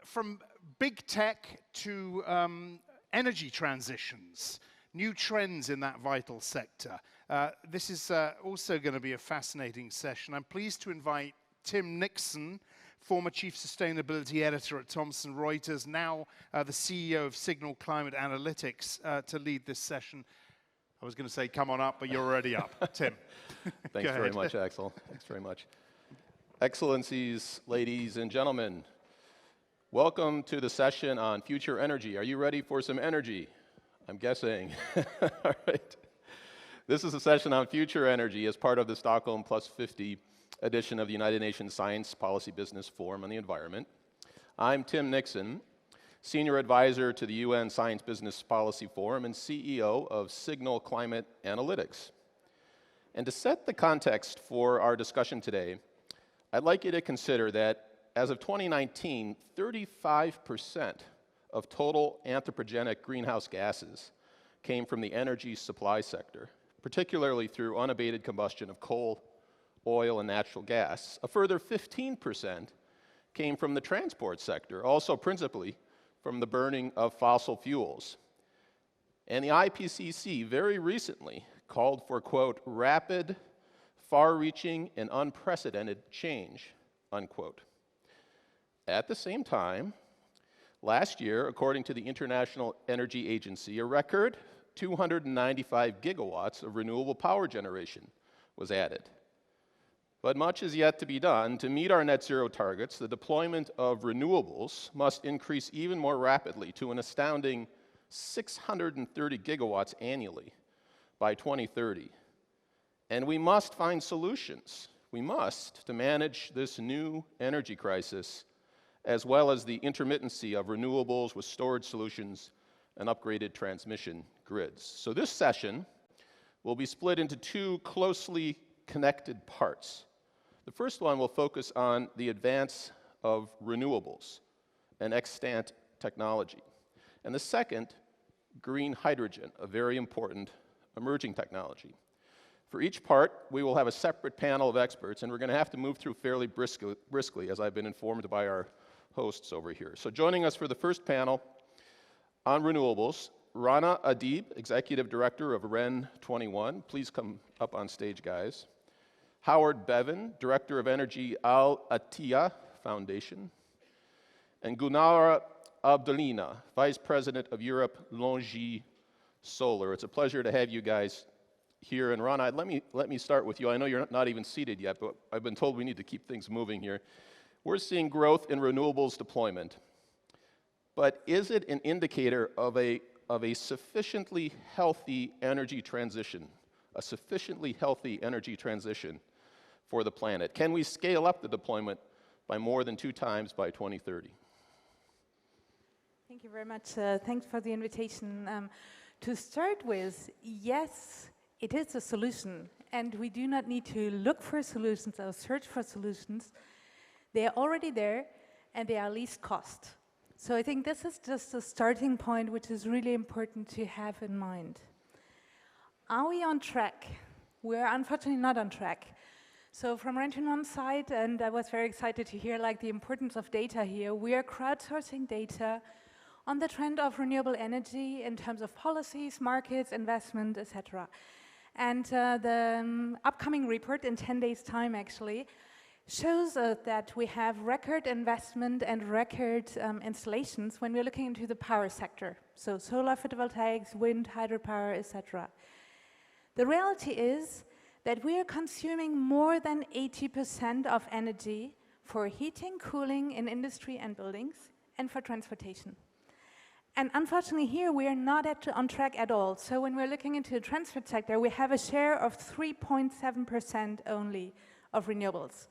From big tech to energy transitions, new trends in that vital sector. This is also going to be a fascinating session. I'm pleased to invite Tim Nixon, former Chief Sustainability Editor at Thomson Reuters, now the CEO of Signal Climate Analytics, to lead this session. I was going to say, come on up, but you're already up. Tim. Thanks very much, Axel. Thanks very much. Excellencies, ladies and gentlemen, welcome to the session on future energy. Are you ready for some energy? I'm guessing. All right. This is a session on future energy as part of the Stockholm Plus 50 edition of the United Nations Science Policy Business Forum on the Environment. I'm Tim Nixon, Senior Advisor to the UN Science Business Policy Forum and CEO of Signal Climate Analytics. And to set the context for our discussion today, I'd like you to consider that as of 2019, 35% of total anthropogenic greenhouse gases came from the energy supply sector, particularly through unabated combustion of coal, oil, and natural gas. A further 15% came from the transport sector, also principally from the burning of fossil fuels. And the IPCC very recently called for, quote, rapid, far-reaching, and unprecedented change, unquote. At the same time, last year, according to the International Energy Agency, a record 295 gigawatts of renewable power generation was added. But much is yet to be done. To meet our net zero targets, the deployment of renewables must increase even more rapidly to an astounding 630 gigawatts annually by 2030. And we must find solutions. We must, to manage this new energy crisis, as well as the intermittency of renewables with storage solutions and upgraded transmission grids. So this session will be split into two closely connected parts. The first one will focus on the advance of renewables and extant technology. And the second, green hydrogen, a very important emerging technology. For each part, we will have a separate panel of experts, and we're going to have to move through fairly briskly, as I've been informed by our hosts over here. So joining us for the first panel on renewables, Rana Adib, Executive Director of REN 21. Please come up on stage, guys. Howard Bevan, Director of Energy Al Attiyah Foundation. And Gunara Abdolina, Vice President of Europe Longi Solar. It's a pleasure to have you guys here. And Rana, let me start with you. I know you're not even seated yet, but I've been told we need to keep things moving here. We're seeing growth in renewables deployment, but is it an indicator of a sufficiently healthy energy transition, a sufficiently healthy energy transition for the planet? Can we scale up the deployment by more than 2 times by 2030? Thank you very much. Thanks for the invitation. To start with, yes, it is a solution, and we do not need to look for solutions or search for solutions. They are already there, and they are least cost. So I think this is just a starting point, which is really important to have in mind. Are we on track? We're unfortunately not on track. So from REN 21's side, and I was very excited to hear the importance of data here, we are crowdsourcing data on the trend of renewable energy in terms of policies, markets, investment, etc. And the upcoming report in 10 days' time, actually, shows that we have record investment and record installations when we're looking into the power sector. So solar photovoltaics, wind, hydropower, etc. The reality is that we are consuming more than 80% of energy for heating, cooling in industry and buildings, and for transportation. And unfortunately here, we are not on track at all. So when we're looking into the transport sector, we have a share of 3.7% only of renewables.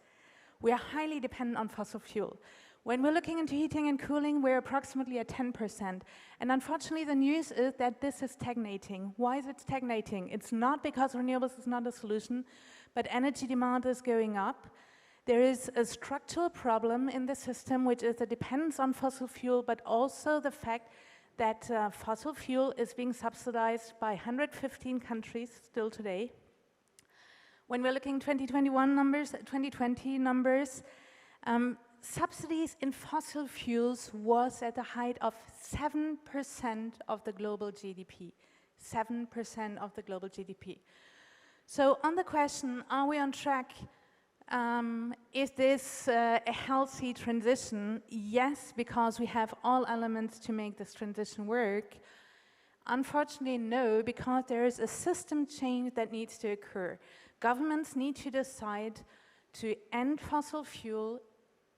We are highly dependent on fossil fuel. When we're looking into heating and cooling, we're approximately at 10%. And unfortunately, the news is that this is stagnating. Why is it stagnating? It's not because renewables is not a solution, but energy demand is going up. There is a structural problem in the system, which is the dependence on fossil fuel, but also the fact that fossil fuel is being subsidized by 115 countries still today. When we're looking 2021 numbers, 2020 numbers, subsidies in fossil fuels was at the height of 7% of the global GDP. 7% of the global GDP. So on the question, are we on track? Is this a healthy transition? Yes, because we have all elements to make this transition work. Unfortunately, no, because there is a system change that needs to occur. Governments need to decide to end fossil fuel,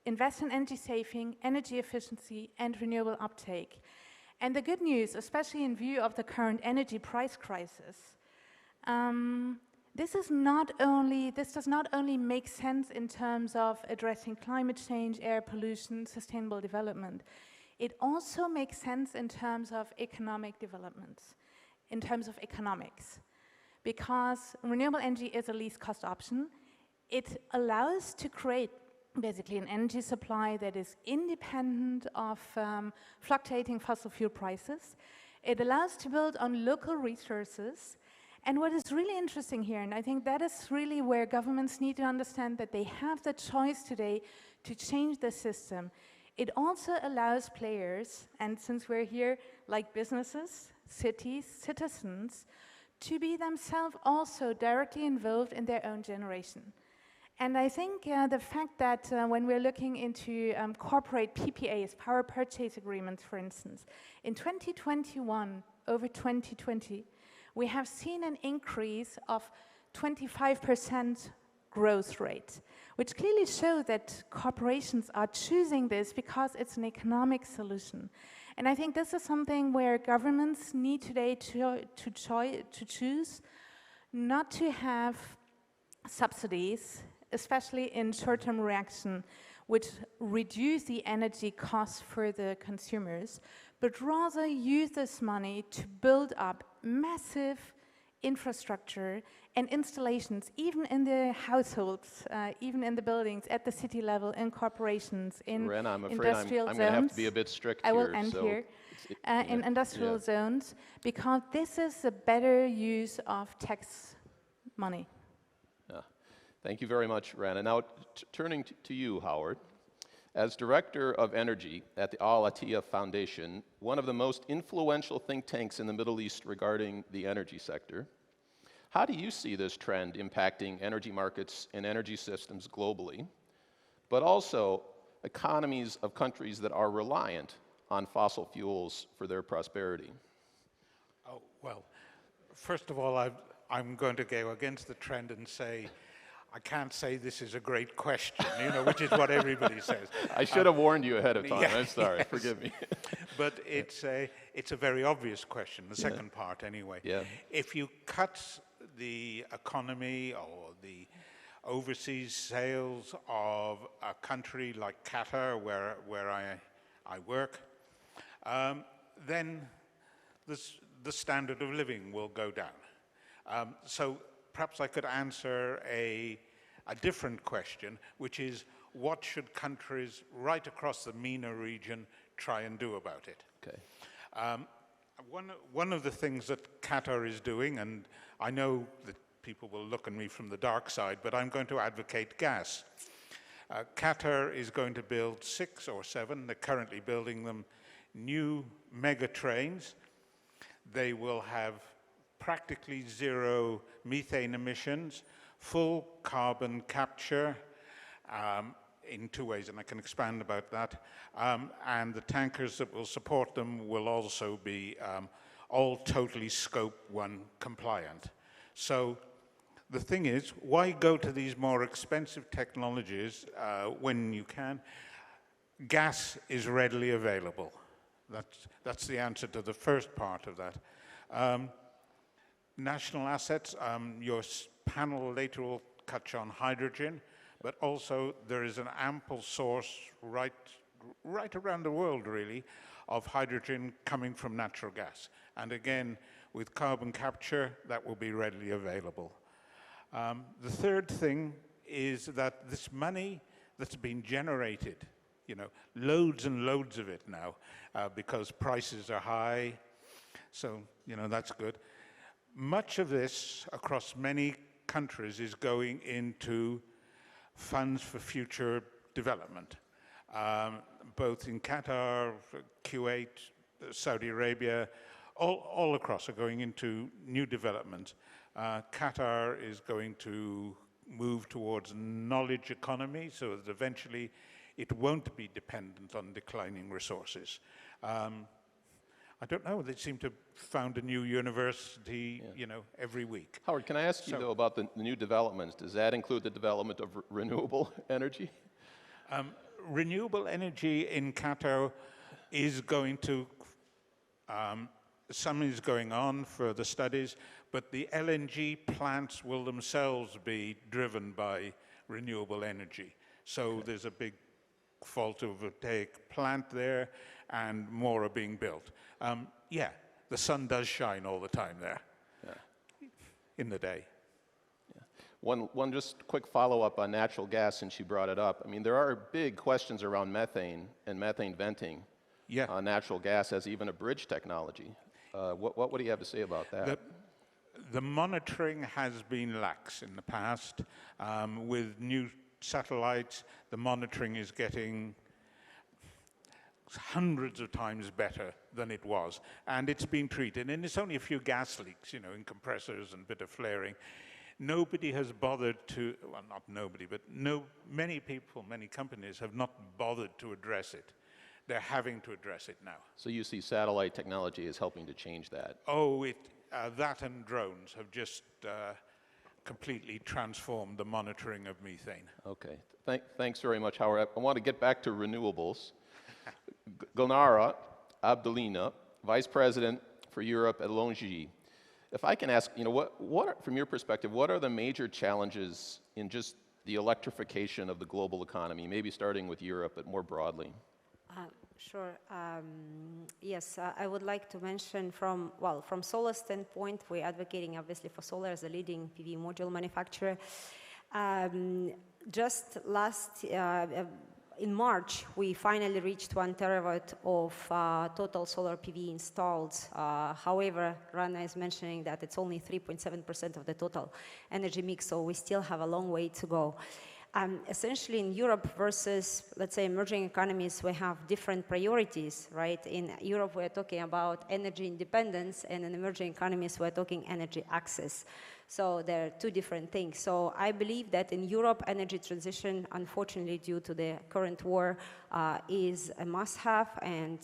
invest in energy saving, energy efficiency, and renewable uptake. And the good news, especially in view of the current energy price crisis, this does not only make sense in terms of addressing climate change, air pollution, sustainable development. It also makes sense in terms of economic developments, in terms of economics. Because renewable energy is a least cost option, it allows to create basically an energy supply that is independent of fluctuating fossil fuel prices. It allows to build on local resources. And what is really interesting here, and I think that is really where governments need to understand that they have the choice today to change the system. It also allows players, and since we're here, like businesses, cities, citizens, to be themselves also directly involved in their own generation. And I think the fact that when we're looking into corporate PPAs, power purchase agreements, for instance, in 2021 over 2020, we have seen an increase of 25% growth rate, which clearly shows that corporations are choosing this because it's an economic solution. And I think this is something where governments need today to choose not to have subsidies, especially in short-term reaction, which reduce the energy costs for the consumers, but rather use this money to build up massive infrastructure and installations, even in the households, even in the buildings, at the city level, in corporations, in Ren, I'm afraid industrial I'm zones. going to have to be a bit strict I will here, end so here. In industrial zones, because this is a better use of tax money. Yeah. Thank you very much, Ren. And now turning to you, Howard. As Director of Energy at the Al Attiyah Foundation, one of the most influential think tanks in the Middle East regarding the energy sector, how do you see this trend impacting energy markets and energy systems globally, but also economies of countries that are reliant on fossil fuels for their prosperity? Oh, well, first of all, I'm going to go against the trend and say, I can't say this is a great question, which is what everybody says. I should have warned you ahead of time. Yeah, I'm sorry. yes. Forgive me. But it's a very obvious question, the second part anyway. Yeah. If you cut the economy or the overseas sales of a country like Qatar, where I work, then the standard of living will go down. So perhaps I could answer a different question, which is what should countries right across the MENA region try and do about it? Okay. One of the things that Qatar is doing, and I know that people will look at me from the dark side, but I'm going to advocate gas. Qatar is going to build 6 or 7, they're currently building them, new mega trains. They will have practically zero methane emissions, full carbon capture in 2 ways, and I can expand about that. And the tankers that will support them will also be all totally Scope 1 compliant. So the thing is, why go to these more expensive technologies when you can? Gas is readily available. That's the answer to the first part of that. National assets, your panel later will touch on hydrogen, but also there is an ample source right around the world, really, of hydrogen coming from natural gas. And again, with carbon capture, that will be readily available. The third thing is that this money that's been generated, loads and loads of it now, because prices are high, so, that's good. Much of this, across many countries, is going into funds for future development. both in Qatar, Kuwait, Saudi Arabia, all across are going into new development. Qatar is going to move towards knowledge economy so that eventually it won't be dependent on declining resources. I don't know, they seem to found a new university, every week. Howard, can I ask you, though, about the new developments? Does that include the development of renewable energy? Renewable energy in Qatar is going to, some is going on for the studies, but the LNG plants will themselves be driven by renewable energy. So there's a big photovoltaic plant there, and more are being built. Yeah, the sun does shine all the time there in the day. One just quick follow-up on natural gas, since you brought it up. I mean, there are big questions around methane and methane venting on natural gas as even a bridge technology. What do you have to say about that? The monitoring has been lax in the past. With new satellites, the monitoring is getting hundreds of times better than it was, and it's been treated. And it's only a few gas leaks, in compressors and a bit of flaring. Nobody has bothered to, well, not nobody, but many people, many companies have not bothered to address it. They're having to address it now. So you see satellite technology is helping to change that? Oh, that and drones have just completely transformed the monitoring of methane. Okay. Thanks very much, Howard. I want to get back to renewables. Gulnara Abdulina, Vice President for Europe at LONGi. If I can ask, from your perspective, what are the major challenges in just the electrification of the global economy, maybe starting with Europe, but more broadly? Sure. Yes, I would like to mention from solar standpoint, we're advocating obviously for solar as a leading PV module manufacturer. Just in March, we finally reached 1 terawatt of total solar PV installed. However, Rana is mentioning that it's only 3.7% of the total energy mix, so we still have a long way to go. Essentially, in Europe versus, let's say, emerging economies, we have different priorities, right? In Europe, we're talking about energy independence, and in emerging economies, we're talking energy access. So there are two different things. So I believe that in Europe, energy transition, unfortunately, due to the current war, is a must-have, and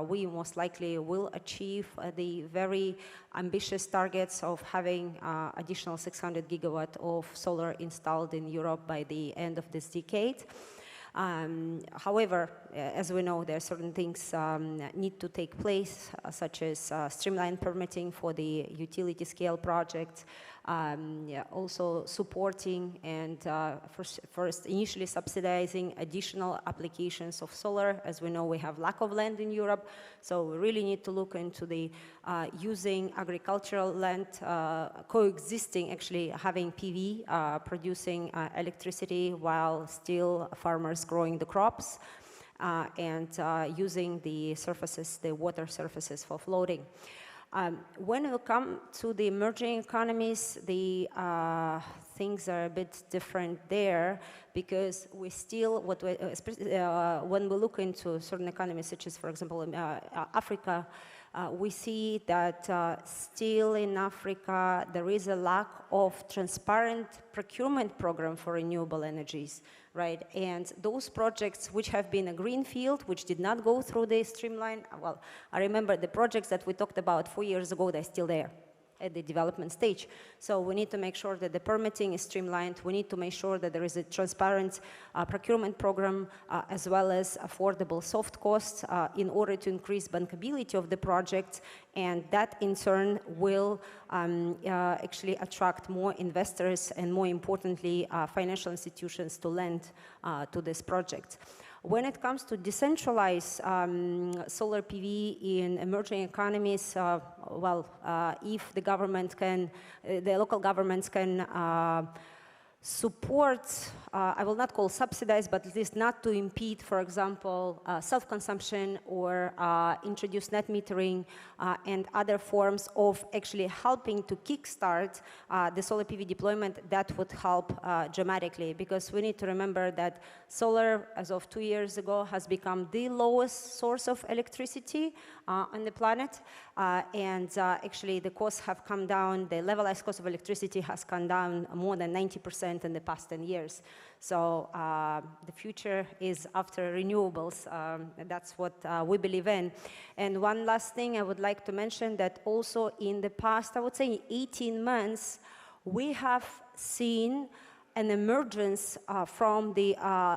we most likely will achieve the very ambitious targets of having additional 600 gigawatt of solar installed in Europe by the end of this decade. However, as we know, there are certain things need to take place, such as streamlined permitting for the utility scale projects, also supporting and first initially subsidizing additional applications of solar. As we know, we have lack of land in Europe, so we really need to look into the using agricultural land, coexisting, actually having PV, producing electricity while still farmers growing the crops, and using the surfaces, the water surfaces for floating. When we come to the emerging economies, the things are a bit different there, because we still, when we look into certain economies, such as, for example, Africa, we see that still in Africa there is a lack of transparent procurement program for renewable energies, right? And those projects which have been a greenfield, which did not go through the streamline, well, I remember the projects that we talked about 4 years ago, they're still there at the development stage. So we need to make sure that the permitting is streamlined. We need to make sure that there is a transparent procurement program, as well as affordable soft costs in order to increase bankability of the project, and that in turn will actually attract more investors and, more importantly, financial institutions to lend to this project. When it comes to decentralized solar PV in emerging economies, if the government can, the local governments can support, I will not call subsidize, but at least not to impede, for example, self-consumption or introduce net metering and other forms of actually helping to kickstart the solar PV deployment. That would help dramatically, because we need to remember that solar, as of 2 years ago, has become the lowest source of electricity on the planet, and actually the costs have come down. The levelized cost of electricity has come down more than 90% in the past 10 years. So the future is after renewables. That's what we believe in. And one last thing I would like to mention, that also in the past, I would say 18 months, we have seen an emergence from the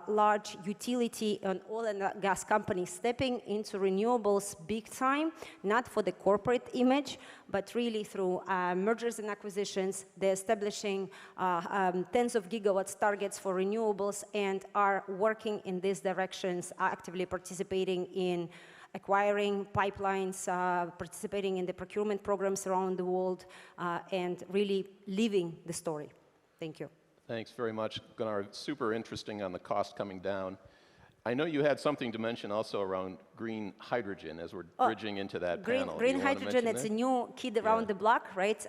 large utility and oil and gas companies stepping into renewables big time, not for the corporate image, but really through mergers and acquisitions. They're establishing tens of gigawatts targets for renewables and are working in these directions, actively participating in acquiring pipelines, participating in the procurement programs around the world, and really living the story. Thank you. Thanks very much, Gunnar. Super interesting on the cost coming down. I know you had something to mention also around green hydrogen as we're bridging into that panel. Green hydrogen, it's a new kid around the block, right?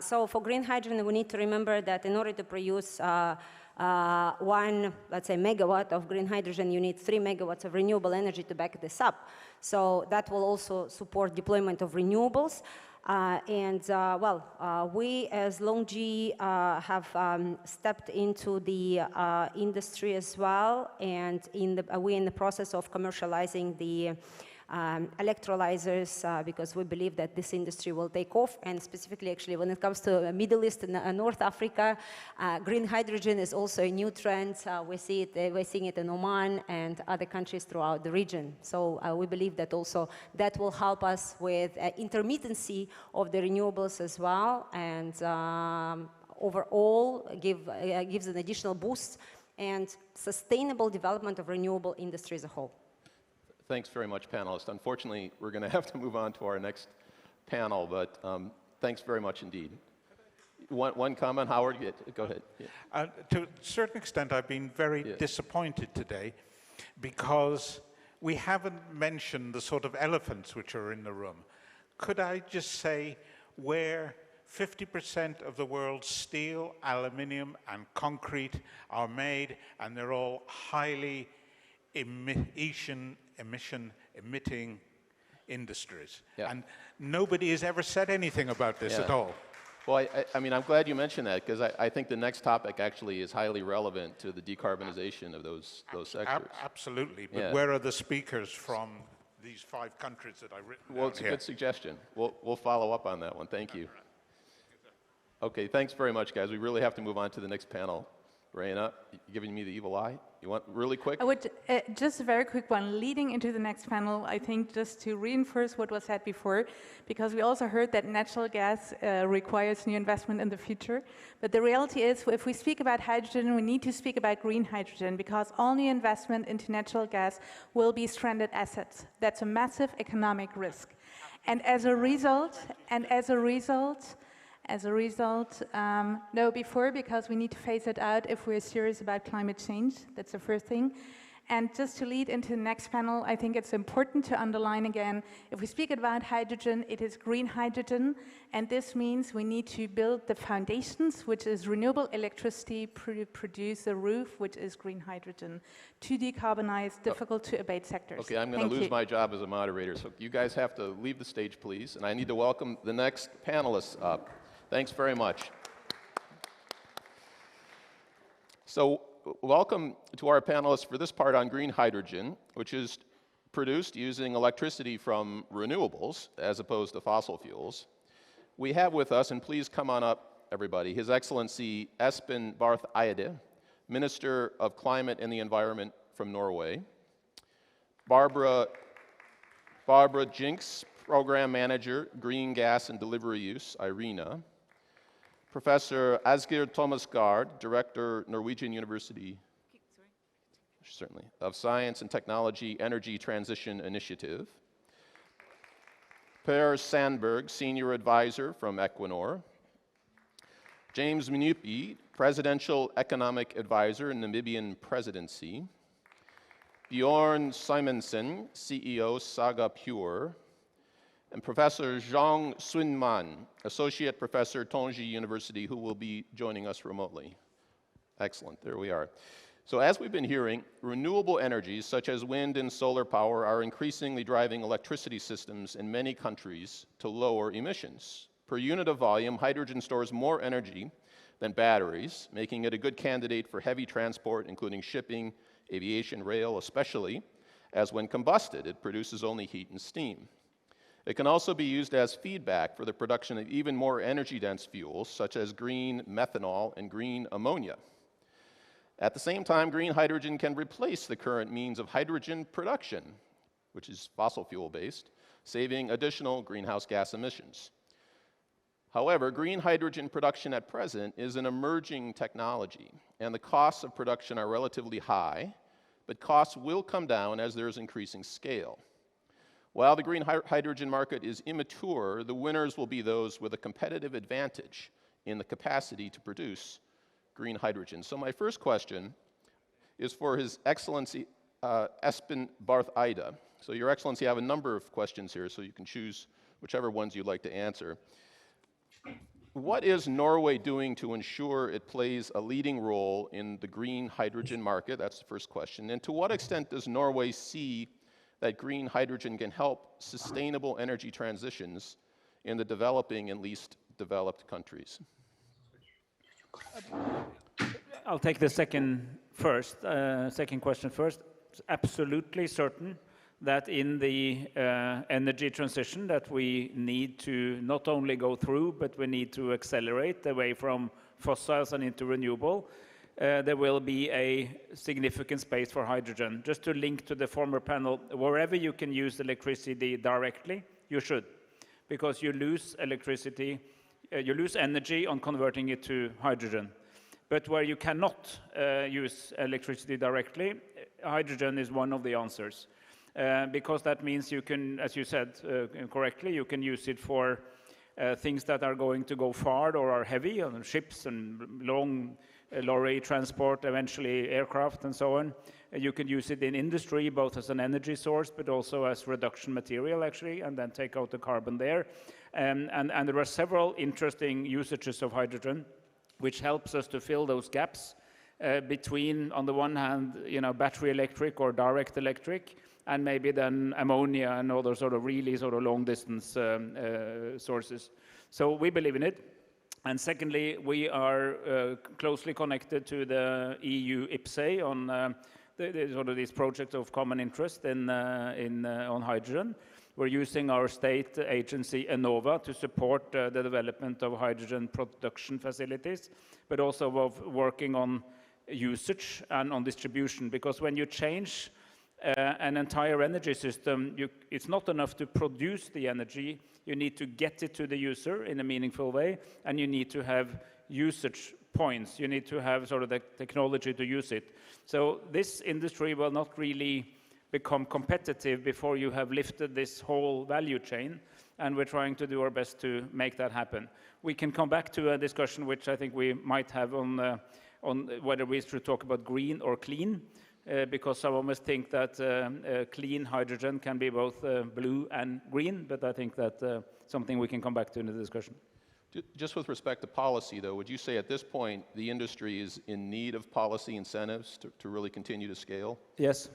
So for green hydrogen, we need to remember that in order to produce one, let's say, megawatt of green hydrogen, you need 3 megawatts of renewable energy to back this up. So that will also support deployment of renewables. We as LONGi have stepped into the industry as well, and we're in the process of commercializing the electrolyzers because we believe that this industry will take off, and specifically actually when it comes to Middle East and North Africa, green hydrogen is also a new trend. We're seeing it in Oman and other countries throughout the region. So we believe that also that will help us with intermittency of the renewables as well, and overall gives an additional boost and sustainable development of renewable industry as a whole. Thanks very much, panelists. Unfortunately, we're going to have to move on to our next panel, but thanks very much indeed. One comment, Howard? Go ahead. Yeah. To a certain extent, I've been very disappointed today because we haven't mentioned the sort of elephants which are in the room. Could I just say where 50% of the world's steel, aluminium, and concrete are made, and they're all highly emitting industries. Yeah. And nobody has ever said anything about this at all. Well, I mean, I'm glad you mentioned that, because I think the next topic actually is highly relevant to the decarbonization of those sectors. Absolutely, but where are the speakers from these 5 countries that I've written down here? Well, it's a good suggestion. We'll follow up on that one. Thank you. Okay, thanks very much, guys. We really have to move on to the next panel. Raina, giving me the evil eye. You want really quick? I would just a very quick one. Leading into the next panel, I think just to reinforce what was said before, because we also heard that natural gas requires new investment in the future. But the reality is, if we speak about hydrogen, we need to speak about green hydrogen, because all new investment into natural gas will be stranded assets. That's a massive economic risk. And as a result, no, before, because we need to phase it out if we're serious about climate change. That's the first thing. And just to lead into the next panel, I think it's important to underline again, if we speak about hydrogen, it is green hydrogen, and this means we need to build the foundations, which is renewable electricity, produce the roof, which is green hydrogen, to decarbonize difficult to abate sectors. Okay, I'm going to lose my job as a moderator, so you guys have to leave the stage, please, and I need to welcome the next panelists up. Thanks very much. So, welcome to our panelists for this part on green hydrogen, which is produced using electricity from renewables as opposed to fossil fuels. We have with us, and please come on up, everybody, His Excellency Espen Barth Eide, Minister of Climate and the Environment from Norway, Barbara Jinks, Program Manager, Green Gas and Delivery Use, IRENA, Professor Asgeir Thomas Gaard, Director, Norwegian University of Science and Technology Energy Transition Initiative, Per Sandberg, Senior Advisor from Equinor, James Mnupi, Presidential Economic Advisor in Namibian Presidency, Bjorn Simonsen, CEO Saga Pure, and Professor Zhang Sunman, Associate Professor, Tongji University, who will be joining us remotely. Excellent, there we are. So as we've been hearing, renewable energies such as wind and solar power are increasingly driving electricity systems in many countries to lower emissions. Per unit of volume, hydrogen stores more energy than batteries, making it a good candidate for heavy transport, including shipping, aviation, rail, especially as when combusted, it produces only heat and steam. It can also be used as feedback for the production of even more energy-dense fuels, such as green methanol and green ammonia. At the same time, green hydrogen can replace the current means of hydrogen production, which is fossil fuel-based, saving additional greenhouse gas emissions. However, green hydrogen production at present is an emerging technology, and the costs of production are relatively high, but costs will come down as there is increasing scale. While the green hydrogen market is immature, the winners will be those with a competitive advantage in the capacity to produce green hydrogen. So my first question is for His Excellency Espen Barth Eide. So Your Excellency, I have a number of questions here, so you can choose whichever ones you'd like to answer. What is Norway doing to ensure it plays a leading role in the green hydrogen market? That's the first question. And to what extent does Norway see that green hydrogen can help sustainable energy transitions in the developing and least developed countries? I'll take the second question first. It's absolutely certain that in the energy transition that we need to not only go through, but we need to accelerate away from fossils and into renewable. There will be a significant space for hydrogen. Just to link to the former panel, wherever you can use electricity directly, you should, because you lose electricity, you lose energy on converting it to hydrogen. But where you cannot use electricity directly, hydrogen is one of the answers. Because that means you can, as you said correctly, you can use it for things that are going to go far or are heavy, on ships and long lorry transport, eventually aircraft and so on. You can use it in industry, both as an energy source, but also as reduction material, actually, and then take out the carbon there. And there are several interesting usages of hydrogen, which helps us to fill those gaps between, on the one hand, battery electric or direct electric, and maybe then ammonia and other sort of really sort of long distance sources. So we believe in it. And secondly, we are closely connected to the EU IPCEI on sort of these projects of common interest on hydrogen. We're using our state agency Enova to support the development of hydrogen production facilities, but also of working on usage and on distribution. Because when you change an entire energy system, it's not enough to produce the energy. You need to get it to the user in a meaningful way, and you need to have usage points. You need to have sort of the technology to use it. So this industry will not really become competitive before you have lifted this whole value chain, and we're trying to do our best to make that happen. We can come back to a discussion which I think we might have on whether we should talk about green or clean, because some of us think that clean hydrogen can be both blue and green, but I think that's something we can come back to in the discussion. Just with respect to policy, though, would you say at this point the industry is in need of policy incentives to really continue to scale? Yes.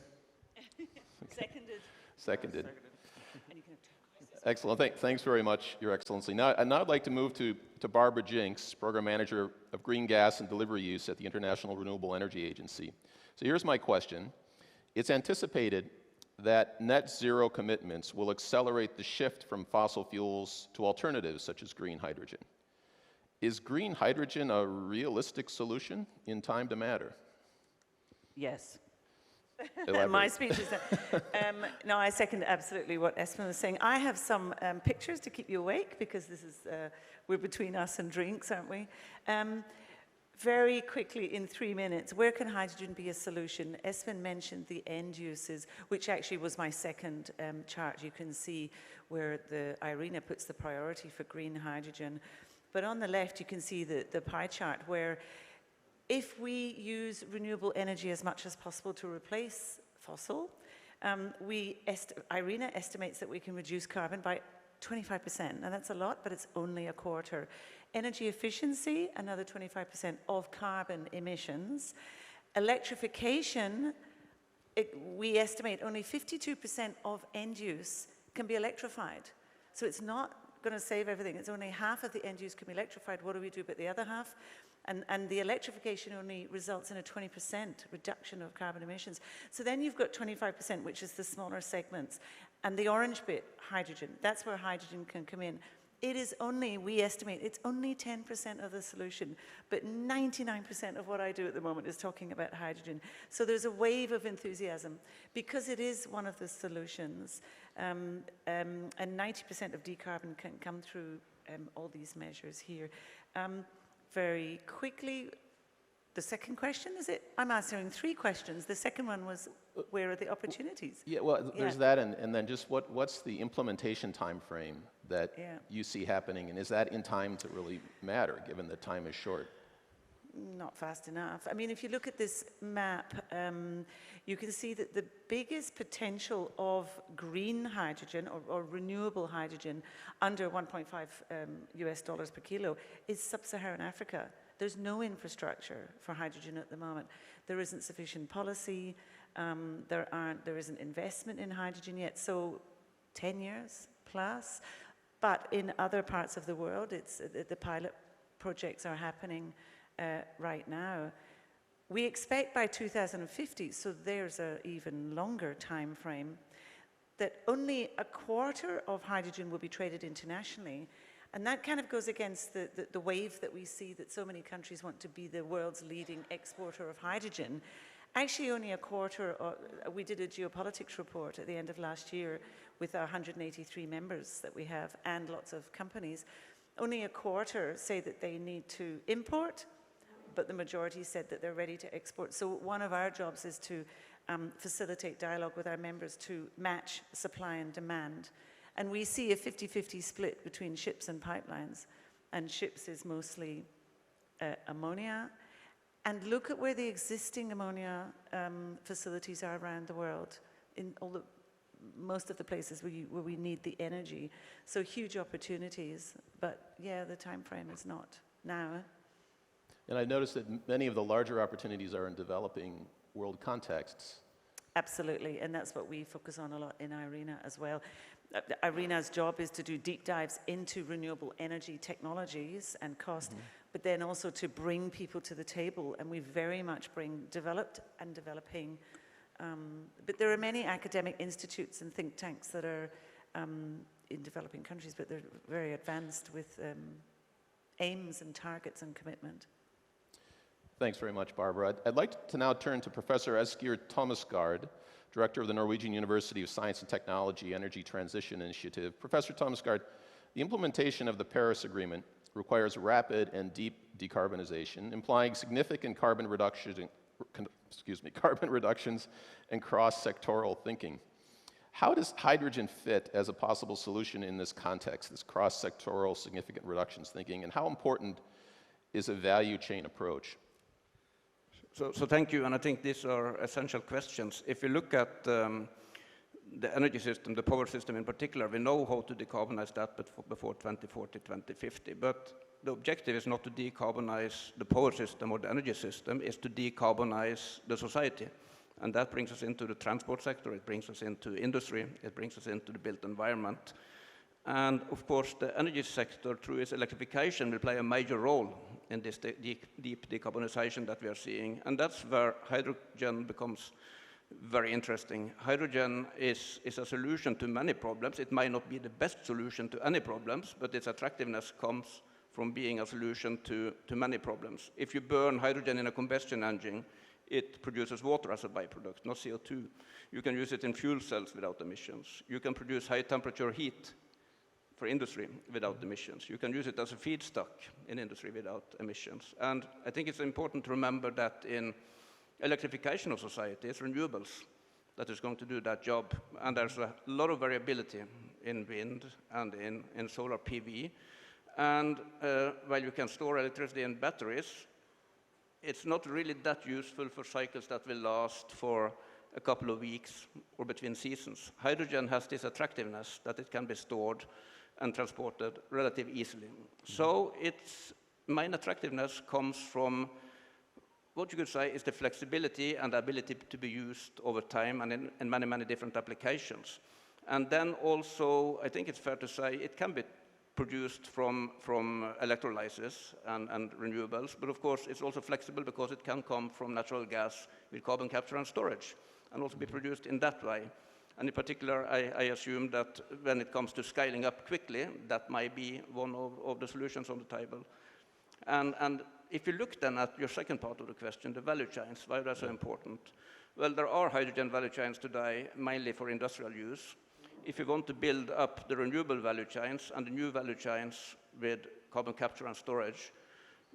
Seconded. Excellent. Thanks very much, Your Excellency. Now I'd like to move to Barbara Jinks, Program Manager of Green Gas and Delivery Use at the International Renewable Energy Agency. So here's my question. It's anticipated that net zero commitments will accelerate the shift from fossil fuels to alternatives such as green hydrogen. Is green hydrogen a realistic solution in time to matter? Yes. Elaborate. My speech is no, I second absolutely what Espen was saying. I have some pictures to keep you awake, because this is we're between us and drinks, aren't we? Very quickly, in 3 minutes, where can hydrogen be a solution? Espen mentioned the end uses, which actually was my second chart. You can see where the IRENA puts the priority for green hydrogen. But on the left, you can see the pie chart where If we use renewable energy as much as possible to replace fossil, IRENA estimates that we can reduce carbon by 25%. Now that's a lot, but it's only a quarter. Energy efficiency, another 25% of carbon emissions. Electrification, we estimate only 52% of end use can be electrified. So it's not going to save everything. It's only half of the end use can be electrified. What do we do about the other half? And the electrification only results in a 20% reduction of carbon emissions. So then you've got 25%, which is the smaller segments. And the orange bit, hydrogen, that's where hydrogen can come in. It is only, we estimate, it's only 10% of the solution, but 99% of what I do at the moment is talking about hydrogen. So there's a wave of enthusiasm because it is one of the solutions, and 90% of decarbon can come through all these measures here. Very quickly, the second question, is it? I'm answering 3 questions. The second one was, where are the opportunities? Yeah, well, there's that, and then just what's the implementation time frame that you see happening, and is that in time to really matter, given that time is short? Not fast enough. I mean, if you look at this map, you can see that the biggest potential of green hydrogen or renewable hydrogen under $1.5 US per kilo is sub-Saharan Africa. There's no infrastructure for hydrogen at the moment. There isn't sufficient policy. There isn't investment in hydrogen yet. So 10 years plus. But in other parts of the world, the pilot projects are happening right now. We expect by 2050, so there's an even longer time frame, that only a quarter of hydrogen will be traded internationally. And that kind of goes against the wave that we see that so many countries want to be the world's leading exporter of hydrogen. Actually, only a quarter, we did a geopolitics report at the end of last year with our 183 members that we have and lots of companies. Only a quarter say that they need to import, but the majority said that they're ready to export. So one of our jobs is to facilitate dialogue with our members to match supply and demand. And we see a 50-50 split between ships and pipelines. And ships is mostly ammonia. And look at where the existing ammonia facilities are around the world, in most of the places where we need the energy. So huge opportunities, but yeah, the time frame is not now. And I noticed that many of the larger opportunities are in developing world contexts. Absolutely, and that's what we focus on a lot in IRENA as well. IRENA's job is to do deep dives into renewable energy technologies and cost, but then also to bring people to the table, and we very much bring developed and developing. But there are many academic institutes and think tanks that are in developing countries, but they're very advanced with aims and targets and commitment. Thanks very much, Barbara. I'd like to now turn to Professor Eskir Thomasgaard, Director of the Norwegian University of Science and Technology Energy Transition Initiative. Professor Thomasgaard, the implementation of the Paris Agreement requires rapid and deep decarbonization, implying significant carbon reductions and cross-sectoral thinking. How does hydrogen fit as a possible solution in this context, this cross-sectoral significant reductions thinking, and how important is a value chain approach? So thank you, and I think these are essential questions. If you look at the energy system, the power system in particular, we know how to decarbonize that before 2040, 2050, but the objective is not to decarbonize the power system or the energy system, it's to decarbonize the society. And that brings us into the transport sector, it brings us into industry, it brings us into the built environment. And of course, the energy sector, through its electrification, will play a major role in this deep decarbonization that we are seeing. And that's where hydrogen becomes very interesting. Hydrogen is a solution to many problems. It might not be the best solution to any problems, but its attractiveness comes from being a solution to many problems. If you burn hydrogen in a combustion engine, it produces water as a byproduct, not CO2. You can use it in fuel cells without emissions. You can produce high temperature heat for industry without emissions. You can use it as a feedstock in industry without emissions. And I think it's important to remember that in electrification of society, it's renewables that is going to do that job. And there's a lot of variability in wind and in solar PV. And while you can store electricity in batteries, it's not really that useful for cycles that will last for a couple of weeks or between seasons. Hydrogen has this attractiveness that it can be stored and transported relatively easily. So its main attractiveness comes from what you could say is the flexibility and the ability to be used over time and in many, many different applications. And then also, I think it's fair to say, it can be produced from electrolysis and renewables, but of course it's also flexible because it can come from natural gas with carbon capture and storage, and also be produced in that way. And in particular, I assume that when it comes to scaling up quickly, that might be one of the solutions on the table. And if you look then at your second part of the question, the value chains, why are they so important? Well, there are hydrogen value chains today, mainly for industrial use. If you want to build up the renewable value chains and the new value chains with carbon capture and storage,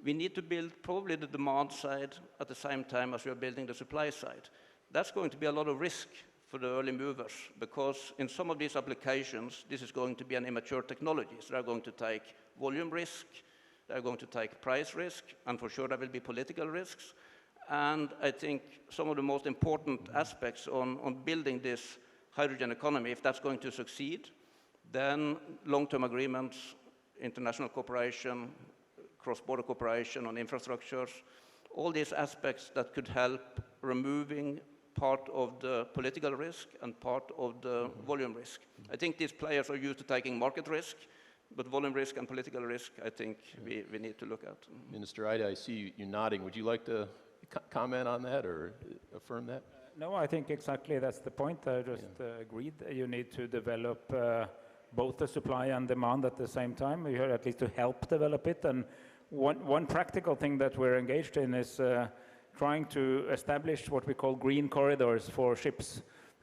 we need to build probably the demand side at the same time as we are building the supply side. That's going to be a lot of risk for the early movers, because in some of these applications, this is going to be an immature technology. So they're going to take volume risk, they're going to take price risk, and for sure there will be political risks. And I think some of the most important aspects on building this hydrogen economy, if that's going to succeed, then long-term agreements, international cooperation, cross-border cooperation on infrastructures, all these aspects that could help removing part of the political risk and part of the volume risk. I think these players are used to taking market risk, but volume risk and political risk, I think we need to look at. Minister Eide, I see you nodding. Would you like to comment on that or affirm that? No, I think exactly that's the point. I just agreed. You need to develop both the supply and demand at the same time, or at least to help develop it. And one practical thing that we're engaged in is trying to establish what we call green corridors for ships,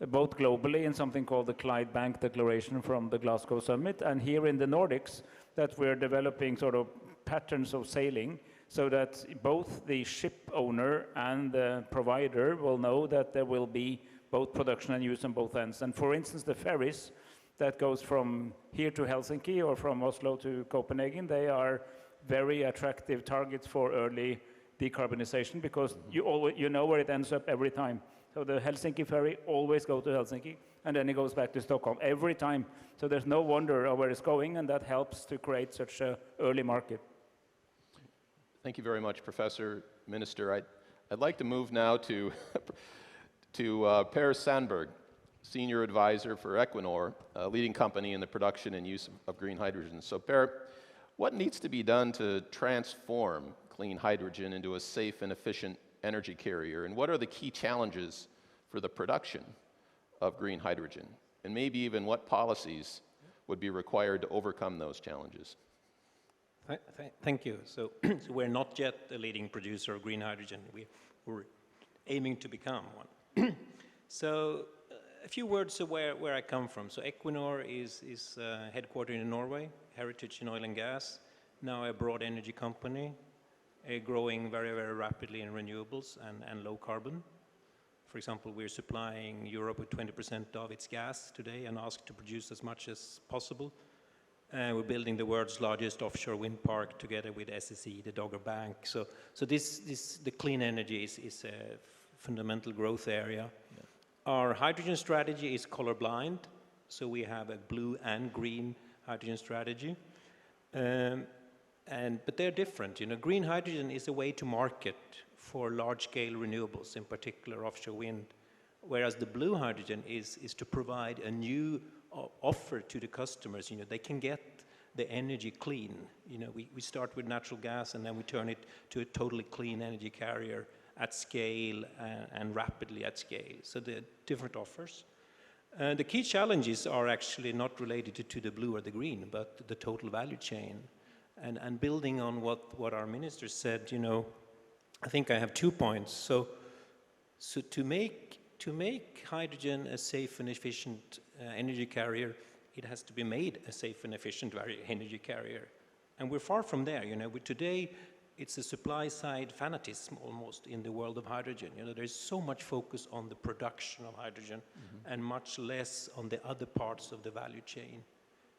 both globally in something called the Clydebank Declaration from the Glasgow Summit, and here in the Nordics, that we're developing sort of patterns of sailing so that both the ship owner and the provider will know that there will be both production and use on both ends. And for instance, the ferries that goes from here to Helsinki or from Oslo to Copenhagen, they are very attractive targets for early decarbonization, because you know where it ends up every time. So the Helsinki ferry always goes to Helsinki, and then it goes back to Stockholm every time. So there's no wonder of where it's going, and that helps to create such an early market. Thank you very much, Professor. Minister, I'd like to move now to Per Sandberg, Senior Advisor for Equinor, a leading company in the production and use of green hydrogen. So Per, what needs to be done to transform clean hydrogen into a safe and efficient energy carrier? And what are the key challenges for the production of green hydrogen? And maybe even what policies would be required to overcome those challenges? Thank you. So we're not yet a leading producer of green hydrogen. We're aiming to become one. So a few words of where I come from. So Equinor is headquartered in Norway, heritage in oil and gas, now a broad energy company, growing very, very rapidly in renewables and low carbon. For example, we're supplying Europe with 20% of its gas today and asked to produce as much as possible. We're building the world's largest offshore wind park together with SSE, the Dogger Bank. So the clean energy is a fundamental growth area. Yeah. Our hydrogen strategy is colorblind, so we have a blue and green hydrogen strategy. But they're different. You know, green hydrogen is a way to market for large-scale renewables, in particular offshore wind, whereas the blue hydrogen is to provide a new offer to the customers. You know, they can get the energy clean. You know, we start with natural gas and then we turn it to a totally clean energy carrier at scale and rapidly at scale. So the different offers. The key challenges are actually not related to the blue or the green, but the total value chain. And building on what our minister said, you know, I think I have 2 points. So to make hydrogen a safe and efficient energy carrier, it has to be made a safe and efficient energy carrier. And we're far from there. You know, today it's a supply-side fanatism almost in the world of hydrogen. You know, there's so much focus on the production of hydrogen and much less on the other parts of the value chain.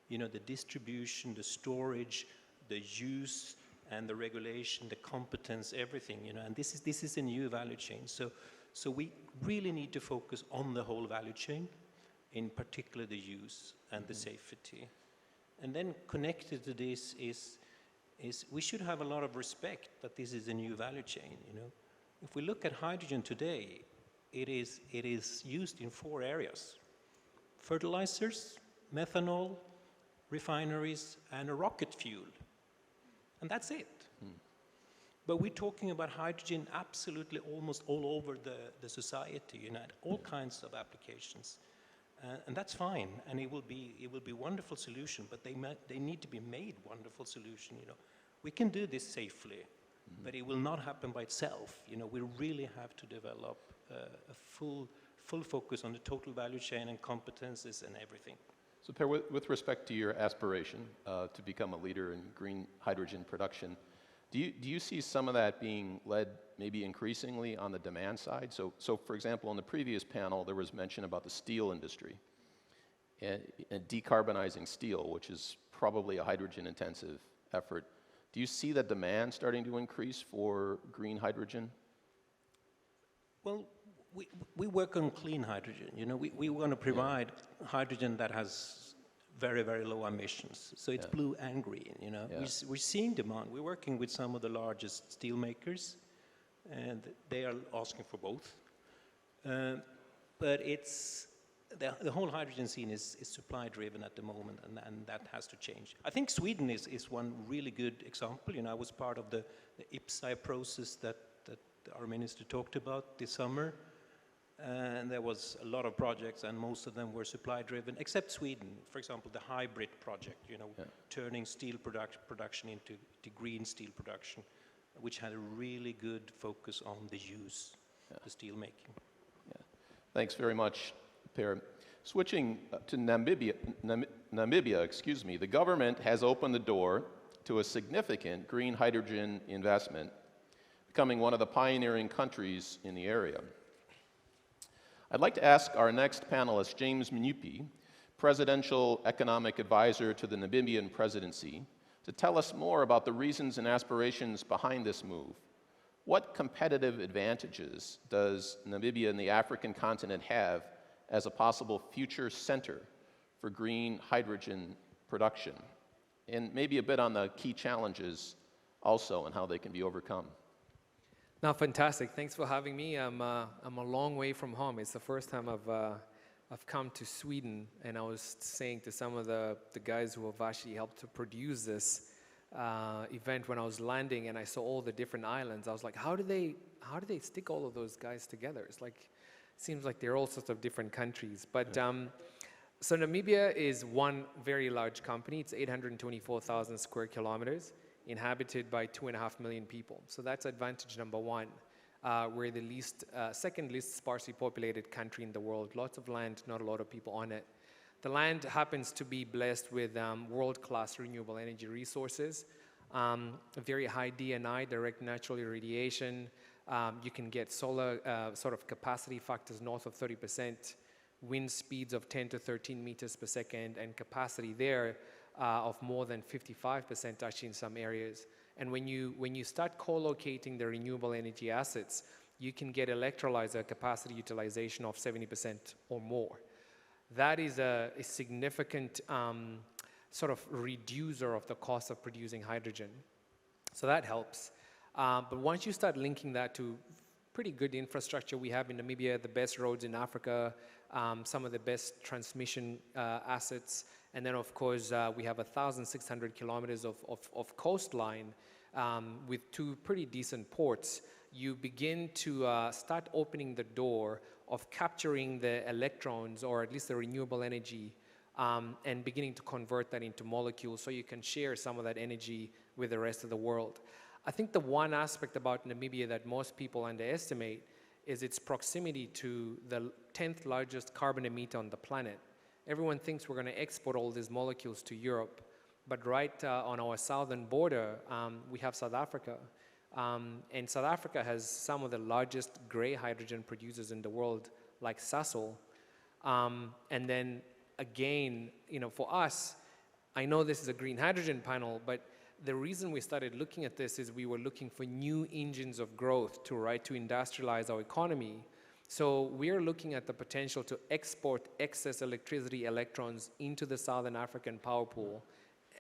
You know, the distribution, the storage, the use, and the regulation, the competence, everything, you know, and this is a new value chain. So we really need to focus on the whole value chain, in particular the use and the safety. And then connected to this is we should have a lot of respect that this is a new value chain, you know. If we look at hydrogen today, it is used in 4 areas: fertilizers, methanol, refineries, and a rocket fuel. And that's it. But we're talking about hydrogen absolutely almost all over the society, you know, all kinds of applications. And that's fine, and it will be wonderful solution, but they need to be made wonderful solution, you know. We can do this safely, but it will not happen by itself. You know, we really have to develop a full focus on the total value chain and competences and everything. So Per, with respect to your aspiration to become a leader in green hydrogen production, do you see some of that being led maybe increasingly on the demand side? So for example, in the previous panel, there was mention about the steel industry and decarbonizing steel, which is probably a hydrogen-intensive effort. Do you see the demand starting to increase for green hydrogen? Well, we work on clean hydrogen. You know, we want to provide hydrogen that has very, very low emissions. So it's blue and green, you know. We're seeing demand. We're working with some of the largest steel makers, and they are asking for both. But it's the whole hydrogen scene is supply driven at the moment, and that has to change. I think Sweden is one really good example. You know, I was part of the IPCEI process that our minister talked about this summer. And there was a lot of projects, and most of them were supply driven, except Sweden. For example, the hybrid project, you know, turning steel production into green steel production, which had a really good focus on the use, the steel making. Thanks very much, Per. Switching to Namibia, excuse me, the government has opened the door to a significant green hydrogen investment, becoming one of the pioneering countries in the area. I'd like to ask our next panelist, James Mnyupi, Presidential Economic Advisor to the Namibian Presidency, to tell us more about the reasons and aspirations behind this move. What competitive advantages does Namibia and the African continent have as a possible future center for green hydrogen production? And maybe a bit on the key challenges also and how they can be overcome. No, fantastic. Thanks for having me. I'm a long way from home. It's the first time I've come to Sweden, and I was saying to some of the guys who have actually helped to produce this event when I was landing, and I saw all the different islands. I was like, how do they stick all of those guys together? It's like, it seems like they're all sorts of different countries. But so Namibia is one very large company. It's 824,000 square kilometers. Inhabited by 2.5 million people. So that's advantage number one. We're the second least sparsely populated country in the world. Lots of land, not a lot of people on it. The land happens to be blessed with world-class renewable energy resources, very high DNI, direct natural irradiation. You can get solar sort of capacity factors north of 30%, wind speeds of 10 to 13 meters per second, and capacity there of more than 55% actually in some areas. And when you start co-locating the renewable energy assets, you can get electrolyzer capacity utilization of 70% or more. That is a significant sort of reducer of the cost of producing hydrogen. So that helps. But once you start linking that to pretty good infrastructure we have in Namibia, the best roads in Africa, some of the best transmission assets, and then, of course, we have 1,600 kilometers of coastline with 2 pretty decent ports. You begin to start opening the door of capturing the electrons, or at least the renewable energy, and beginning to convert that into molecules so you can share some of that energy with the rest of the world. I think the one aspect about Namibia that most people underestimate is its proximity to the 10th largest carbon emitter on the planet. Everyone thinks we're going to export all these molecules to Europe, but right on our southern border, we have South Africa. And South Africa has some of the largest gray hydrogen producers in the world, like Sasol. And then again, you know, for us, I know this is a green hydrogen panel, but the reason we started looking at this is we were looking for new engines of growth to industrialize our economy. So we're looking at the potential to export excess electricity electrons into the Southern African power pool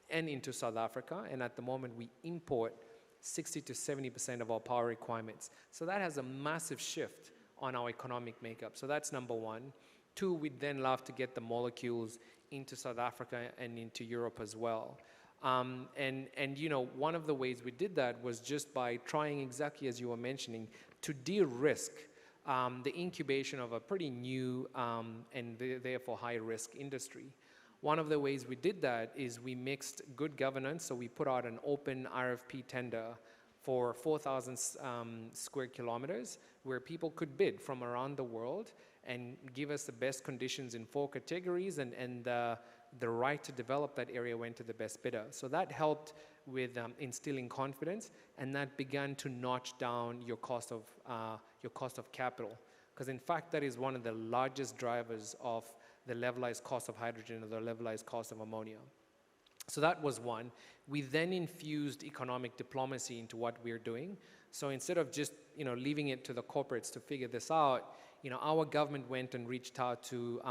and into South Africa. And at the moment, we import 60 to 70% of our power requirements. So that has a massive shift on our economic makeup. So that's number one. Two, we'd then love to get the molecules into South Africa and into Europe as well. And you know, one of the ways we did that was just by trying, exactly as you were mentioning, to de-risk the incubation of a pretty new and therefore high-risk industry. One of the ways we did that is we mixed good governance, so we put out an open RFP tender for 4,000 square kilometers where people could bid from around the world and give us the best conditions in 4 categories, and the right to develop that area went to the best bidder. So that helped with instilling confidence, and that began to notch down your cost of capital. Because in fact, that is one of the largest drivers of the levelized cost of hydrogen or the levelized cost of ammonia. So that was one. We then infused economic diplomacy into what we're doing. So instead of just leaving it to the corporates to figure this out, our government went and reached out to,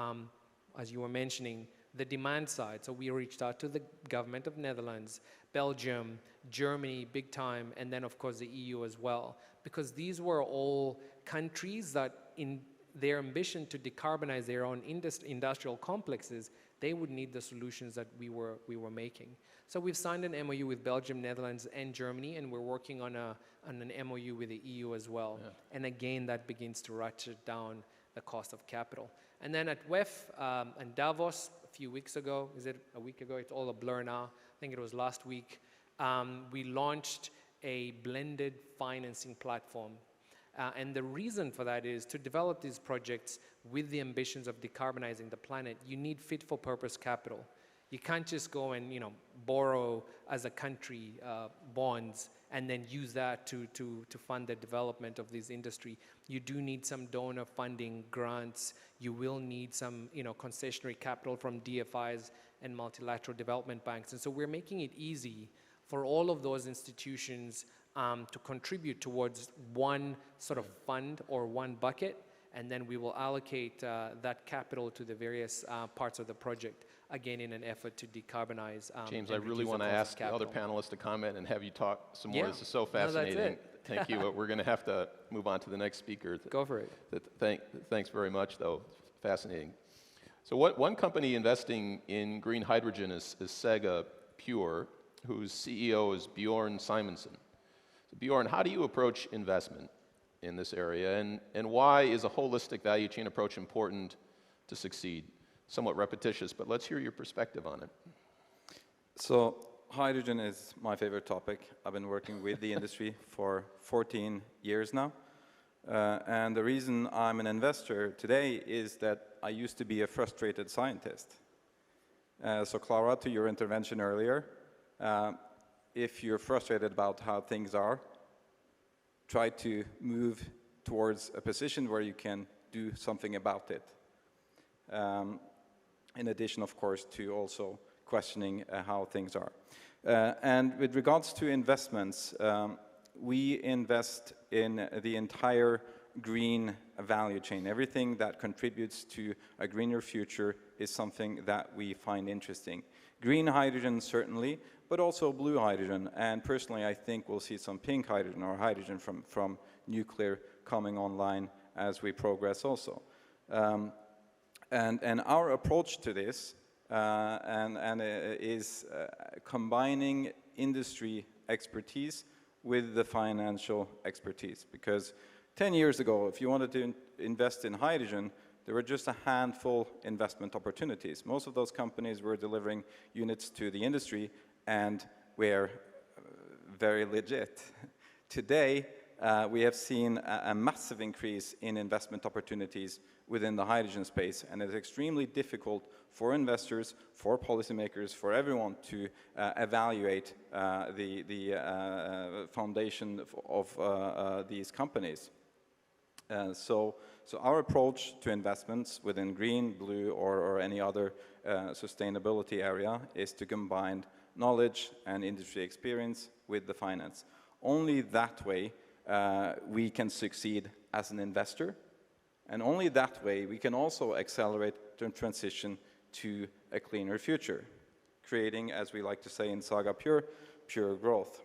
as you were mentioning, the demand side. So we reached out to the government of Netherlands, Belgium, Germany, big time, and then of course the EU as well, because these were all countries that in their ambition to decarbonize their own industrial complexes, they would need the solutions that we were making. So we've signed an MOU with Belgium, Netherlands, and Germany, and we're working on an MOU with the EU as well. Yeah. And again, that begins to ratchet down the cost of capital. And then at WEF and Davos a few weeks ago, is it a week ago? It's all a blur now. I think it was last week. We launched a blended financing platform. And the reason for that is to develop these projects with the ambitions of decarbonizing the planet, you need fit-for-purpose capital. You can't just go and borrow as a country bonds and then use that to fund the development of this industry. You do need some donor funding, grants. You will need some concessionary capital from DFIs and multilateral development banks. And so we're making it easy for all of those institutions to contribute towards one sort of fund or one bucket, and then we will allocate that capital to the various parts of the project, again in an effort to decarbonize. James, I really want to ask the other panelists to comment and have you talk some more. This is so fascinating. No, that's it. Thank you. We're going to have to move on to the next speaker. Go for it. Thanks very much, though. Fascinating. So one company investing in green hydrogen is Sega Pure, whose CEO is Bjorn Simonsen. So Bjorn, how do you approach investment in this area, and why is a holistic value chain approach important to succeed? Somewhat repetitious, but let's hear your perspective on it. So hydrogen is my favorite topic. I've been working with the industry for 14 years now. And the reason I'm an investor today is that I used to be a frustrated scientist. So Clara, to your intervention earlier, if you're frustrated about how things are, try to move towards a position where you can do something about it. In addition, of course, to also questioning how things are. And with regards to investments, we invest in the entire green value chain. Everything that contributes to a greener future is something that we find interesting. Green hydrogen, certainly, but also blue hydrogen. And personally, I think we'll see some pink hydrogen or hydrogen from nuclear coming online as we progress also. And our approach to this is combining industry expertise with the financial expertise. Because 10 years ago, if you wanted to invest in hydrogen, there were just a handful investment opportunities. Most of those companies were delivering units to the industry and were very legit. Today, we have seen a massive increase in investment opportunities within the hydrogen space, and it's extremely difficult for investors, for policymakers, for everyone to evaluate the foundation of these companies. So So our approach to investments within green, blue, or any other sustainability area is to combine knowledge and industry experience with the finance. Only that way we can succeed as an investor, and only that way we can also accelerate the transition to a cleaner future, creating, as we like to say in Saga Pure, pure growth.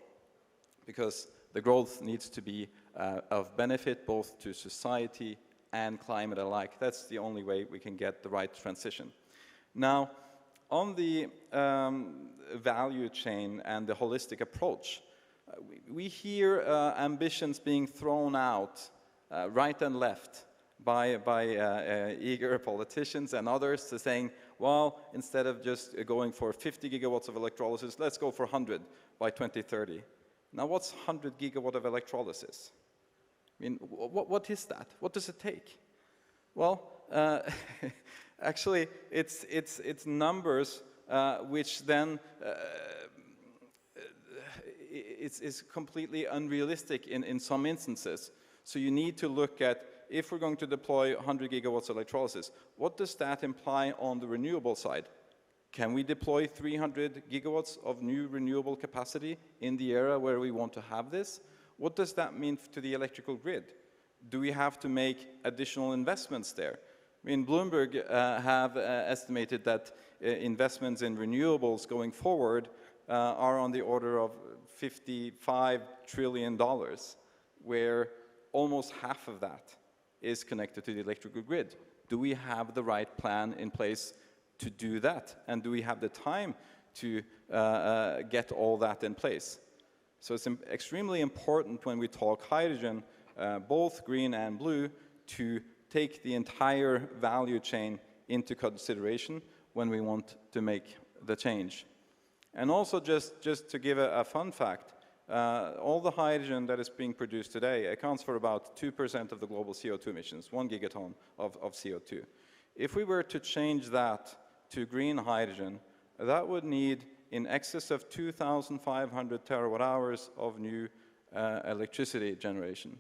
Because the growth needs to be of benefit both to society and climate alike. That's the only way we can get the right transition. Now, on the value chain and the holistic approach, we hear ambitions being thrown out right and left by eager politicians and others to saying, well, instead of just going for 50 gigawatts of electrolysis, let's go for 100 by 2030. Now, what's 100 gigawatt of electrolysis? I mean, what is that? What does it take? Well, actually, it's numbers which then is completely unrealistic in some instances. So you need to look at, if we're going to deploy 100 gigawatts of electrolysis, what does that imply on the renewable side? Can we deploy 300 gigawatts of new renewable capacity in the area where we want to have this? What does that mean to the electrical grid? Do we have to make additional investments there? I mean, Bloomberg have estimated that investments in renewables going forward are on the order of $55 trillion, where almost half of that is connected to the electrical grid. Do we have the right plan in place to do that? And do we have the time to get all that in place? So it's extremely important when we talk hydrogen, both green and blue, to take the entire value chain into consideration when we want to make the change. And also, just to give a fun fact, all the hydrogen that is being produced today accounts for about 2% of the global CO2 emissions, 1 gigaton of CO2. If we were to change that to green hydrogen, that would need in excess of 2,500 terawatt hours of new electricity generation.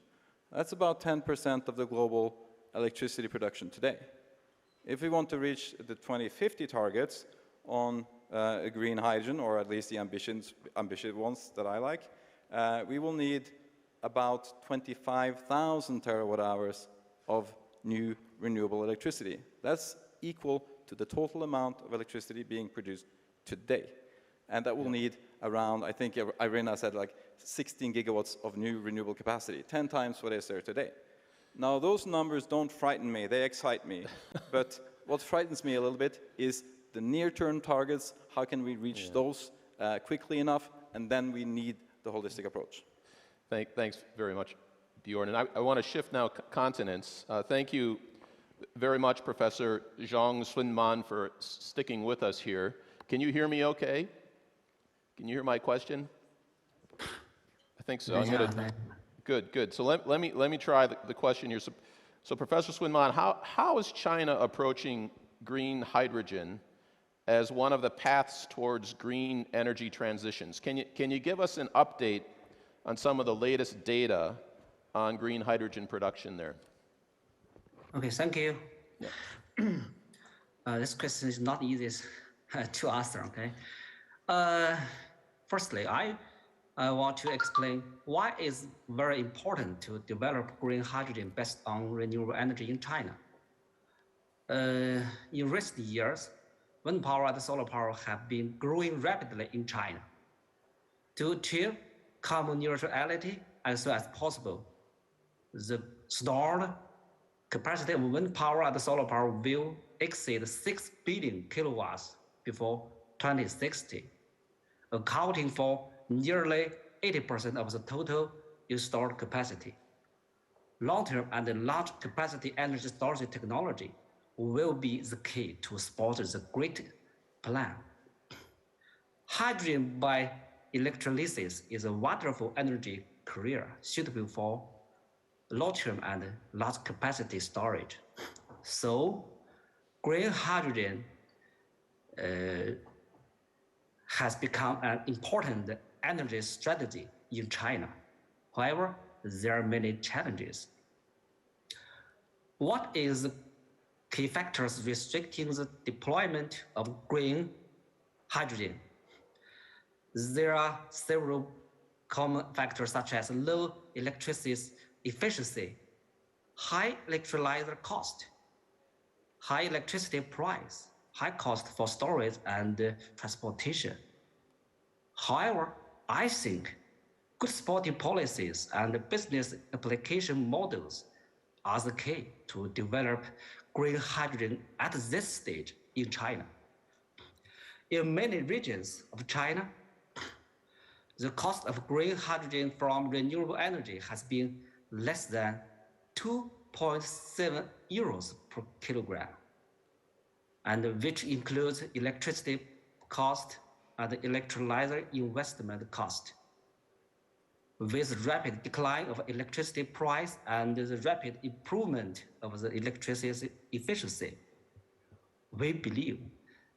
That's about 10% of the global electricity production today. If we want to reach the 2050 targets on green hydrogen, or at least the ambitious ones that I like, we will need about 25,000 terawatt hours of new renewable electricity. That's equal to the total amount of electricity being produced today. And that will need around, I think Irina said, like 16 gigawatts of new renewable capacity, 10 times what is there today. Now, those numbers don't frighten me, they excite me. But what frightens me a little bit is the near-term targets. How can we reach those quickly enough? And then we need the holistic approach. Thanks very much, Bjorn. And I want to shift now continents. Thank you very much, Professor Zhang Swinman, for sticking with us here. Can you hear me okay? Can you hear my question? I think so. I'm going to. Good. So let me try the question here. So Professor Swinman, how is China approaching green hydrogen as one of the paths towards green energy transitions? Can you give us an update on some of the latest data on green hydrogen production there? Okay, thank you. Yeah. This question is not easy to answer, okay? Firstly, I want to explain why it's very important to develop green hydrogen based on renewable energy in China. In recent years, wind power and solar power have been growing rapidly in China. To achieve carbon neutrality as soon as possible, the stored capacity of wind power and solar power will exceed 6 billion kilowatts before 2060, accounting for nearly 80% of the total installed capacity. Long-term and large capacity energy storage technology will be the key to support the great plan. Hydrogen by electrolysis is a wonderful energy carrier suitable for long-term and large capacity storage. So, green hydrogen has become an important energy strategy in China. However, there are many challenges. What is the key factors restricting the deployment of green hydrogen? There are several common factors such as low electricity efficiency, high electrolyzer cost, high electricity price, high cost for storage and transportation. However, I think good supporting policies and business application models are the key to develop green hydrogen at this stage in China. In many regions of China, the cost of green hydrogen from renewable energy has been less than 2.7 euros per kilogram, and which includes electricity cost and electrolyzer investment cost. With rapid decline of electricity price and the rapid improvement of the electricity efficiency, we believe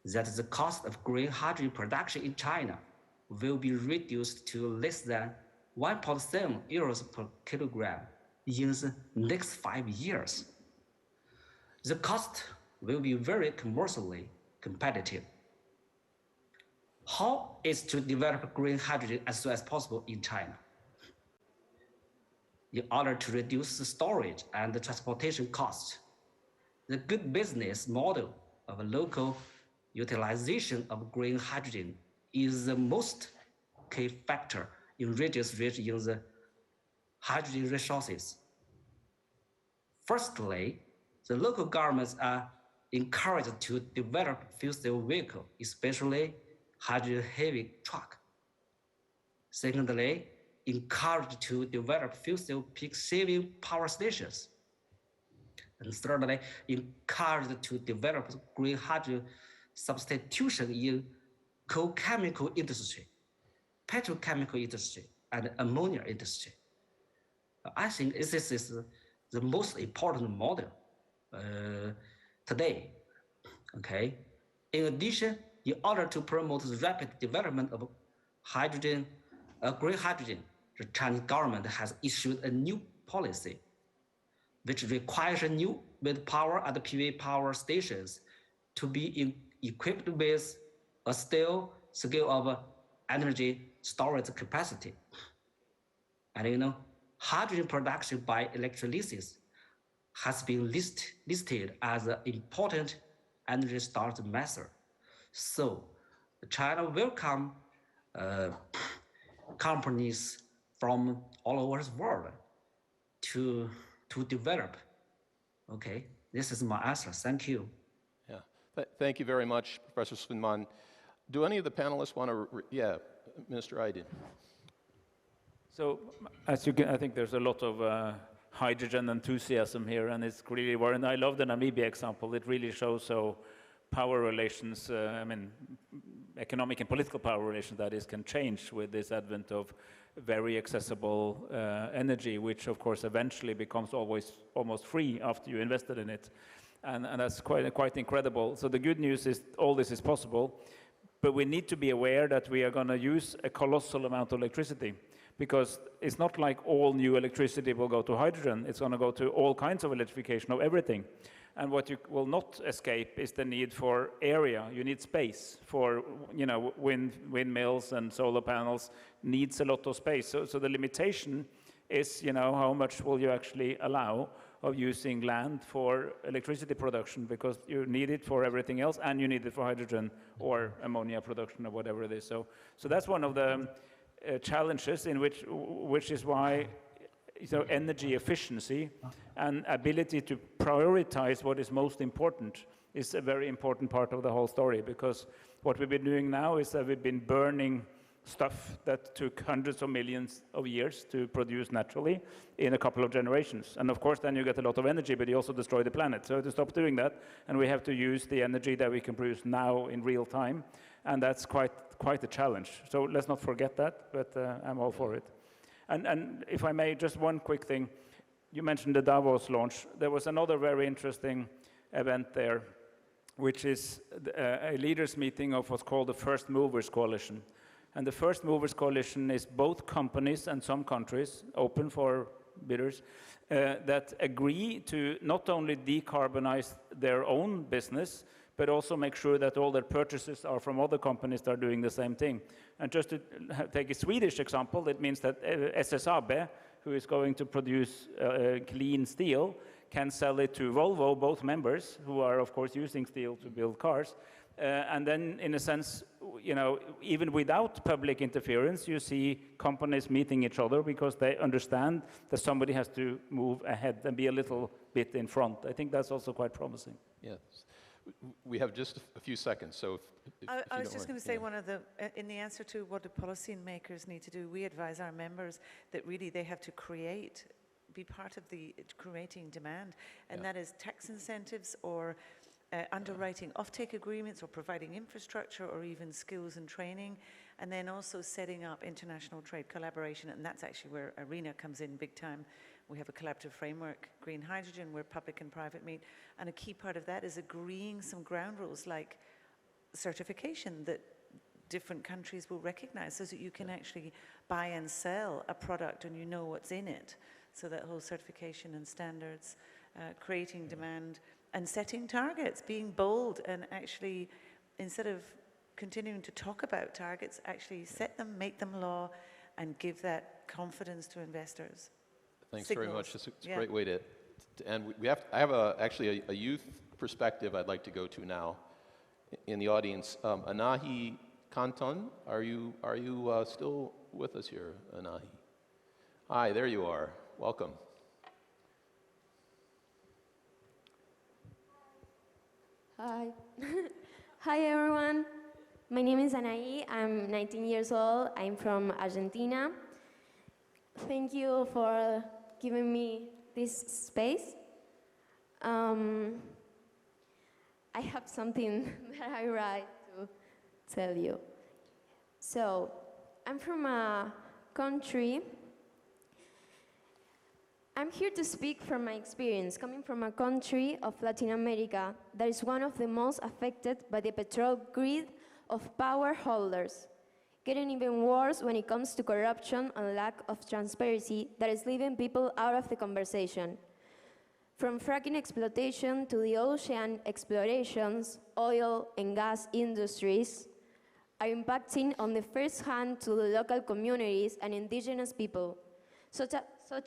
that the cost of green hydrogen production in China will be reduced to less than 1.7 euros per kilogram in the next 5 years. The cost will be very commercially competitive. How is to develop green hydrogen as soon as possible in China? In order to reduce the storage and the transportation costs, the good business model of a local utilization of green hydrogen is the most key factor in regions rich in the hydrogen resources. Firstly, the local governments are encouraged to develop fuel cell vehicles, especially hydrogen-heavy truck. Secondly, encouraged to develop fuel cell peak-saving power stations. And thirdly, encouraged to develop green hydrogen substitution in coal chemical industry, petrochemical industry, and ammonia industry. I think this is the most important model today. Okay. In addition, in order to promote the rapid development of hydrogen, green hydrogen, the Chinese government has issued a new policy which requires new wind power and PV power stations to be equipped with a scale of energy storage capacity. And hydrogen production by electrolysis has been listed as an important energy storage method. So China welcomes companies from all over the world to develop. Okay, this is my answer. Thank you. Yeah, thank you very much, Professor Swinman. Do any of the panelists want to? Yeah, Minister Aydin. So, as you can, I think there's a lot of hydrogen enthusiasm here, and it's really worrying. And I love the Namibia example. It really shows how power relations, economic and political power relations, that is, can change with this advent of very accessible energy, which of course eventually becomes almost free after you invested in it. And that's quite incredible. So the good news is all this is possible, but we need to be aware that we are going to use a colossal amount of electricity, because it's not like all new electricity will go to hydrogen. It's going to go to all kinds of electrification of everything. And what you will not escape is the need for area. You need space for, windmills and solar panels needs a lot of space. So the limitation is, how much will you actually allow of using land for electricity production, because you need it for everything else, and you need it for hydrogen or ammonia production or whatever it is. So that's one of the challenges in which is why energy efficiency and ability to prioritize what is most important is a very important part of the whole story, because what we've been doing now is that we've been burning stuff that took hundreds of millions of years to produce naturally in a couple of generations. And of course, then you get a lot of energy, but you also destroy the planet. So to stop doing that, and we have to use the energy that we can produce now in real time, and that's quite a challenge. So let's not forget that, but I'm all for it. And if I may, just one quick thing. You mentioned the Davos launch. There was another very interesting event there, which is a leaders meeting of what's called the First Movers Coalition. And the First Movers Coalition is both companies and some countries, open for bidders, that agree to not only decarbonize their own business, but also make sure that all their purchases are from other companies that are doing the same thing. And just to take a Swedish example, it means that SSAB, who is going to produce clean steel, can sell it to Volvo, both members, who are of course using steel to build cars. And then, in a sense, you know, even without public interference, you see companies meeting each other because they understand that somebody has to move ahead and be a little bit in front. I think that's also quite promising. Yes. We have just a few seconds, so if I was just going to say, one of the, in the answer to what the policy makers need to do, we advise our members that really they have to create, be part of the creating demand, and that is tax incentives or underwriting offtake agreements or providing infrastructure or even skills and training, and then also setting up international trade collaboration, and that's actually where ARENA comes in big time. We have a collaborative framework, green hydrogen, where public and private meet, and a key part of that is agreeing some ground rules like certification that different countries will recognize so that you can actually buy and sell a product and you know what's in it. So that whole certification and standards, creating demand, and setting targets, being bold, and actually, instead of continuing to talk about targets, actually set them, make them law, and give that confidence to investors. Thanks Signals. very much. It's a great way to end. I have actually a youth perspective I'd like to go to now in the audience. Anahi Kanton, are you still with us here, Anahi? Hi, there you are. Welcome. Hi. Hi, everyone. My name is Anaí. I'm 19 years old. I'm from Argentina. Thank you for giving me this space. I have something that I write to tell you. So, I'm from a country. I'm here to speak from my experience, coming from a country of Latin America that is one of the most affected by the petrol greed of power holders, getting even worse when it comes to corruption and lack of transparency that is leaving people out of the conversation. From fracking exploitation to the ocean explorations, oil and gas industries are impacting on the first hand to the local communities and indigenous people, such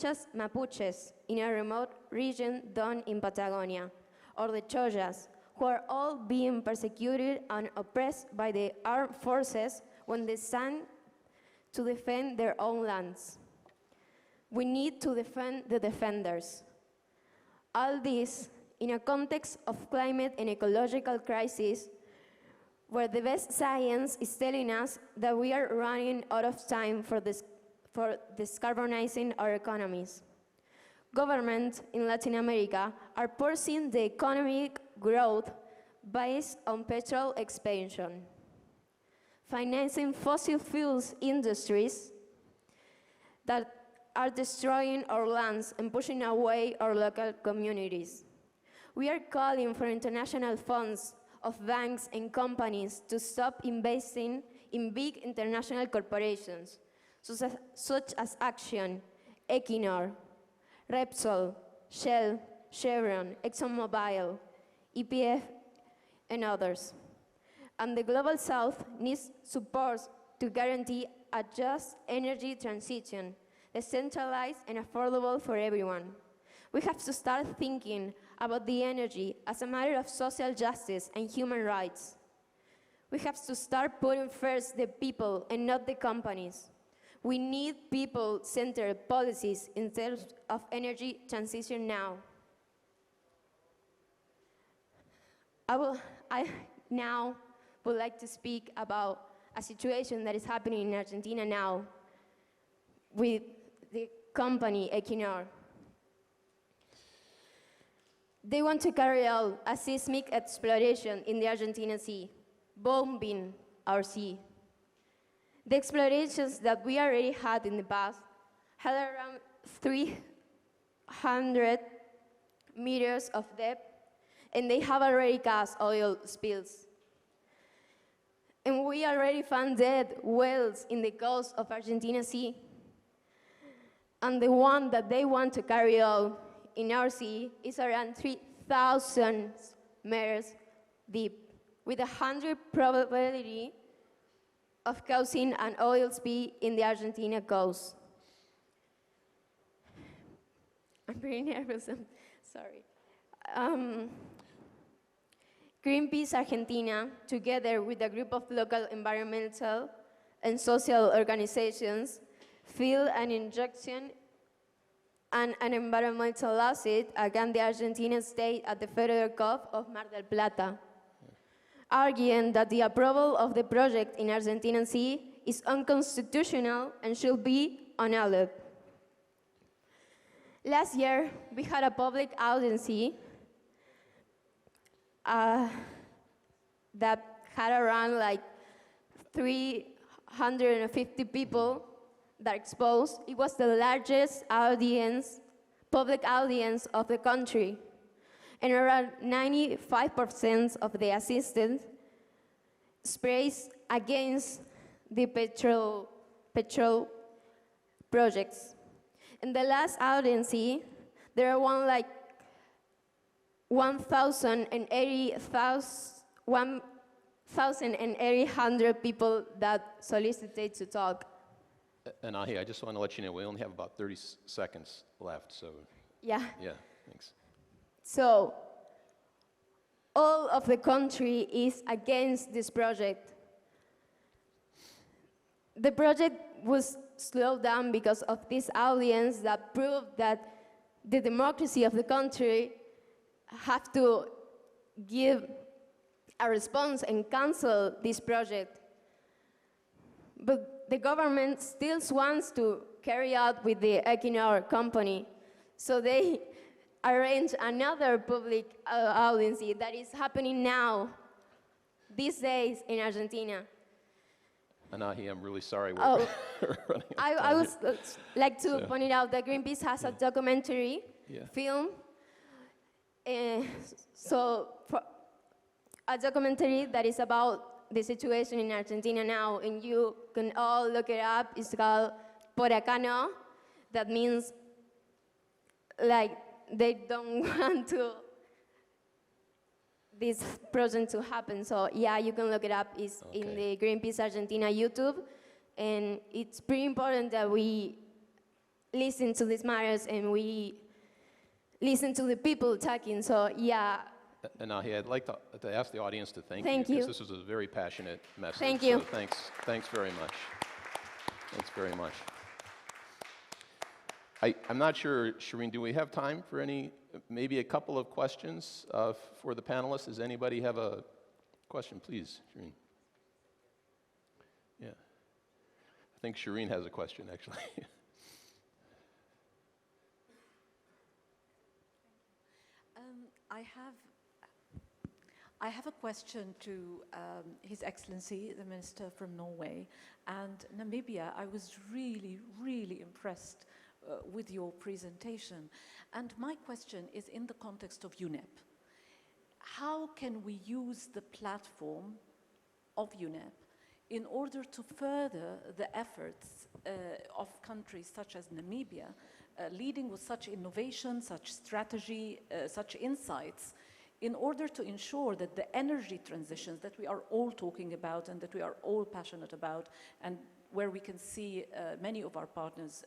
as Mapuches in a remote region down in Patagonia, or the Choyas, who are all being persecuted and oppressed by the armed forces when they stand to defend their own lands. We need to defend the defenders. All this in a context of climate and ecological crisis, where the best science is telling us that we are running out of time for decarbonizing our economies. Governments in Latin America are pursuing the economic growth based on petrol expansion, financing fossil fuels industries that are destroying our lands and pushing away our local communities. We are calling for international funds of banks and companies to stop investing in big international corporations, such as Action, Equinor, Repsol, Shell, Chevron, ExxonMobil, EPF, and others. And the Global South needs support to guarantee a just energy transition, decentralized and affordable for everyone. We have to start thinking about the energy as a matter of social justice and human rights. We have to start putting first the people and not the companies. We need people-centered policies in terms of energy transition now. I now would like to speak about a situation that is happening in Argentina now with the company Equinor. They want to carry out a seismic exploration in the Argentinian Sea, bombing our sea. The explorations that we already had in the past had around 300 meters of depth, and they have already caused oil spills. And we already found dead whales in the coast of Argentina Sea. and the one that they want to carry out in our sea is around 3,000 meters deep, with 100 probability of causing an oil spill in the Argentina coast. I'm very nervous, I'm sorry. Greenpeace Argentina, together with a group of local environmental and social organizations, feel an injection and an environmental lawsuit against the Argentinian state at the Federal Court of Mar del Plata, arguing that the approval of the project in Argentinian Sea is unconstitutional and should be annulled. Last year, we had a public audience that had around like 350 people that exposed. It was the largest audience, public audience of the country. And around 95% of the assistants expressed against the petrol projects. In the last audience, there were like 1,800 people that solicited to talk. Anahi, I just want to let you know we only have about 30 seconds left, so. Yeah. Yeah, thanks. So, all of the country is against this project. The project was slowed down because of this audience that proved that the democracy of the country have to give a response and cancel this project. But the government still wants to carry out with the Equinor company. So they arrange another public audience that is happening now, these days in Argentina. Anahi, I'm really sorry we're running out of I time would here. like to point it out that Greenpeace has a documentary film. A documentary that is about the situation in Argentina now, and you can all look it up. It's called Por Acá No. That means like they don't want this project to happen. So yeah, you can look it up. It's in the Greenpeace Argentina YouTube. And it's pretty important that we listen to these matters and we listen to the people talking. So yeah. Anahi, I'd like to ask the audience to thank you. Because this was a very passionate message. Thank you. So thanks very much. Thanks very much. I'm not sure, Shireen, do we have time for maybe a couple of questions for the panelists? Does anybody have a question? Please, Shireen. Yeah. I think Shireen has a question, actually. I have a question to His Excellency, the Minister from Norway. And Namibia, I was really, really impressed with your presentation. And my question is in the context of UNEP. How can we use the platform of UNEP in order to further the efforts of countries such as Namibia, leading with such innovation, such strategy, such insights, in order to ensure that the energy transitions that we are all talking about and that we are all passionate about, and where we can see many of our partners,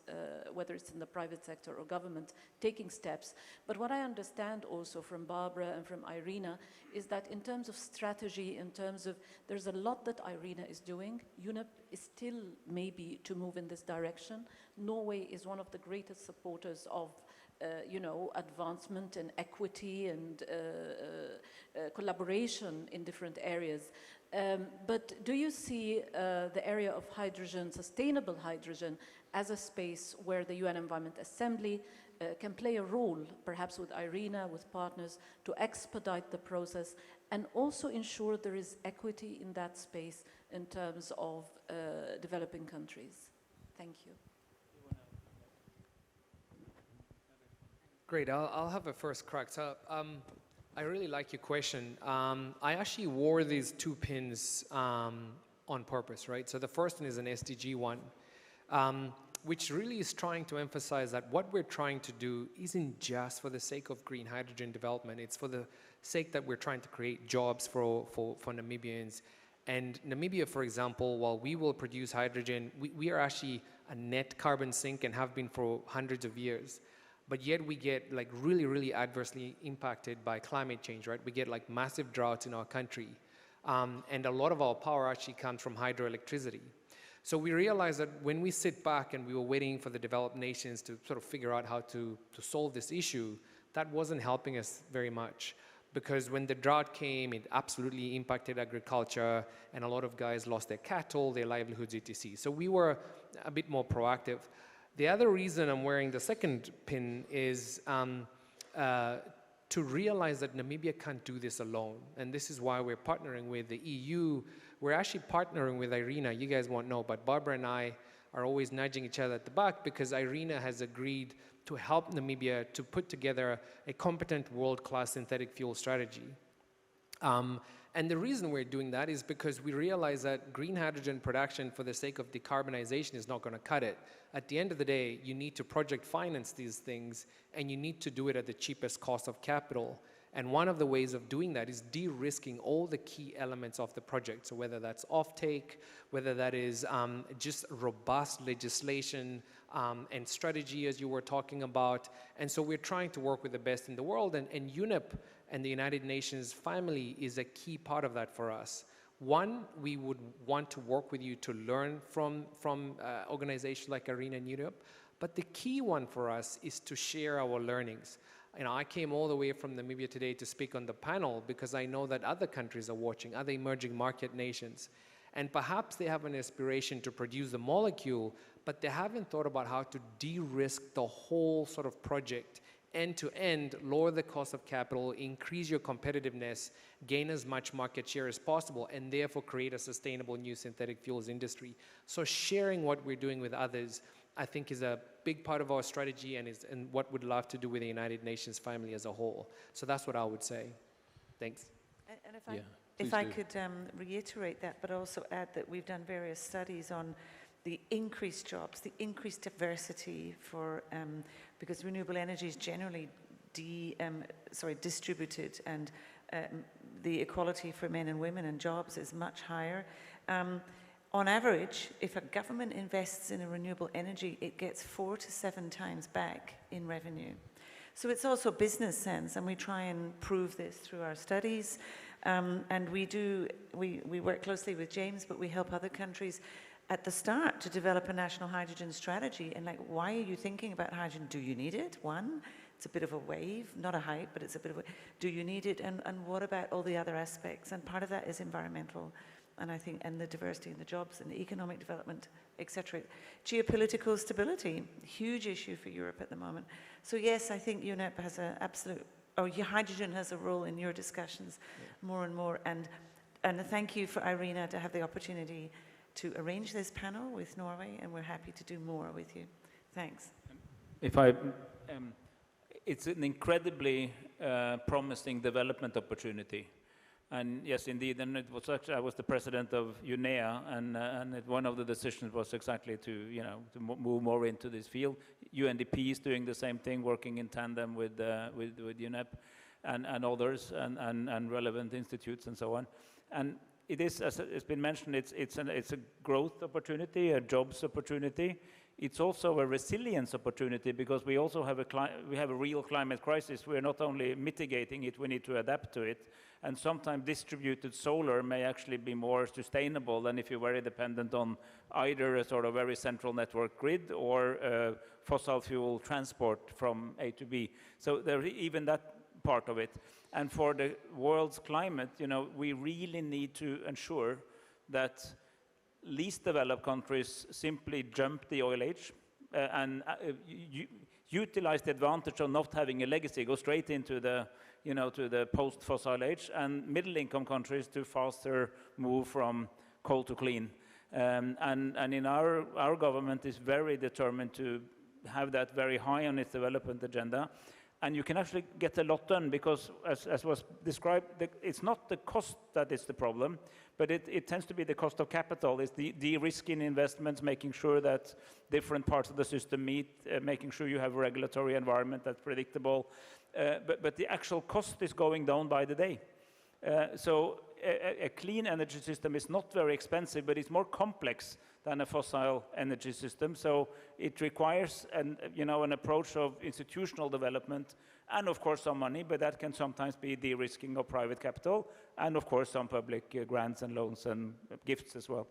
whether it's in the private sector or government, taking steps. But what I understand also from Barbara and from Irina is that in terms of strategy, in terms of, there's a lot that Irina is doing. UNEP is still maybe to move in this direction. Norway is one of the greatest supporters of advancement and equity and collaboration in different areas. But do you see the area of hydrogen, sustainable hydrogen, as a space where the UN Environment Assembly can play a role, perhaps with Irina, with partners, to expedite the process and also ensure there is equity in that space in terms of developing countries? Thank you. Great, I'll have a first crack. So, I really like your question. I actually wore these two pins on purpose, right? So the first one is an SDG one. which really is trying to emphasize that what we're trying to do isn't just for the sake of green hydrogen development, it's for the sake that we're trying to create jobs for Namibians. And Namibia, for example, while we will produce hydrogen, we are actually a net carbon sink and have been for hundreds of years. But yet we get like really, really adversely impacted by climate change, right? We get like massive droughts in our country. And a lot of our power actually comes from hydroelectricity. So we realized that when we sit back and we were waiting for the developed nations to sort of figure out how to solve this issue, that wasn't helping us very much. Because when the drought came, it absolutely impacted agriculture, and a lot of guys lost their cattle, their livelihoods, etc. So we were a bit more proactive. The other reason I'm wearing the second pin is to realize that Namibia can't do this alone. And this is why we're partnering with the EU. We're actually partnering with IRENA. You guys won't know, but Barbara and I are always nudging each other at the back because IRENA has agreed to help Namibia to put together a competent world-class synthetic fuel strategy. And the reason we're doing that is because we realize that green hydrogen production for the sake of decarbonization is not going to cut it. At the end of the day, you need to project finance these things, and you need to do it at the cheapest cost of capital. And one of the ways of doing that is de-risking all the key elements of the project. So whether that's offtake, whether that is just robust legislation and strategy, as you were talking about. And so we're trying to work with the best in the world, and UNEP and the United Nations family is a key part of that for us. One, we would want to work with you to learn from organizations like IRENA and UNEP, but the key one for us is to share our learnings. You know, I came all the way from Namibia today to speak on the panel because I know that other countries are watching, other emerging market nations. And perhaps they have an aspiration to produce the molecule, but they haven't thought about how to de-risk the whole sort of project end to end, lower the cost of capital, increase your competitiveness, gain as much market share as possible, and therefore create a sustainable new synthetic fuels industry. So sharing what we're doing with others, I think, is a big part of our strategy and what we'd love to do with the United Nations family as a whole. So that's what I would say. Thanks. And if I could reiterate that, but also add that we've done various studies on the increased jobs, the increased diversity for, because renewable energy is generally distributed, and the equality for men and women and jobs is much higher. On average, if a government invests in a renewable energy, it gets 4 to 7 times back in revenue. So it's also business sense, and we try and prove this through our studies. And we work closely with James, but we help other countries at the start to develop a national hydrogen strategy. And like, why are you thinking about hydrogen? Do you need it? One, it's a bit of a wave, not a hype, but it's a bit of a, do you need it? And what about all the other aspects? And part of that is environmental. And I think, and the diversity in the jobs and the economic development, etc. Geopolitical stability, huge issue for Europe at the moment. So yes, I think UNEP has an absolute, or hydrogen has a role in your discussions more and more. And thank you for IRENA to have the opportunity to arrange this panel with Norway, and we're happy to do more with you. Thanks. If it's an incredibly promising development opportunity. And yes, indeed, and it was actually, I was the president of UNEA, and one of the decisions was exactly to move more into this field. UNDP is doing the same thing, working in tandem with UNEP and others and relevant institutes and so on. And it is, as it's been mentioned, it's a growth opportunity, a jobs opportunity. It's also a resilience opportunity because we also have a real climate crisis. We're not only mitigating it, we need to adapt to it. And sometimes distributed solar may actually be more sustainable than if you're very dependent on either a sort of very central network grid or fossil fuel transport from A to B. So there's even that part of it. And for the world's climate, we really need to ensure that least developed countries simply jump the oil age and utilize the advantage of not having a legacy, go straight into the to the post-fossil age, and middle-income countries to faster move from coal to clean. And in our government is very determined to have that very high on its development agenda. And you can actually get a lot done because, as was described, it's not the cost that is the problem, but it tends to be the cost of capital. It's the de-risking investments, making sure that different parts of the system meet, making sure you have a regulatory environment that's predictable. But the actual cost is going down by the day. So a clean energy system is not very expensive, but it's more complex than a fossil energy system. So it requires an approach of institutional development and, of course, some money, but that can sometimes be de-risking of private capital and, of course, some public grants and loans and gifts as well.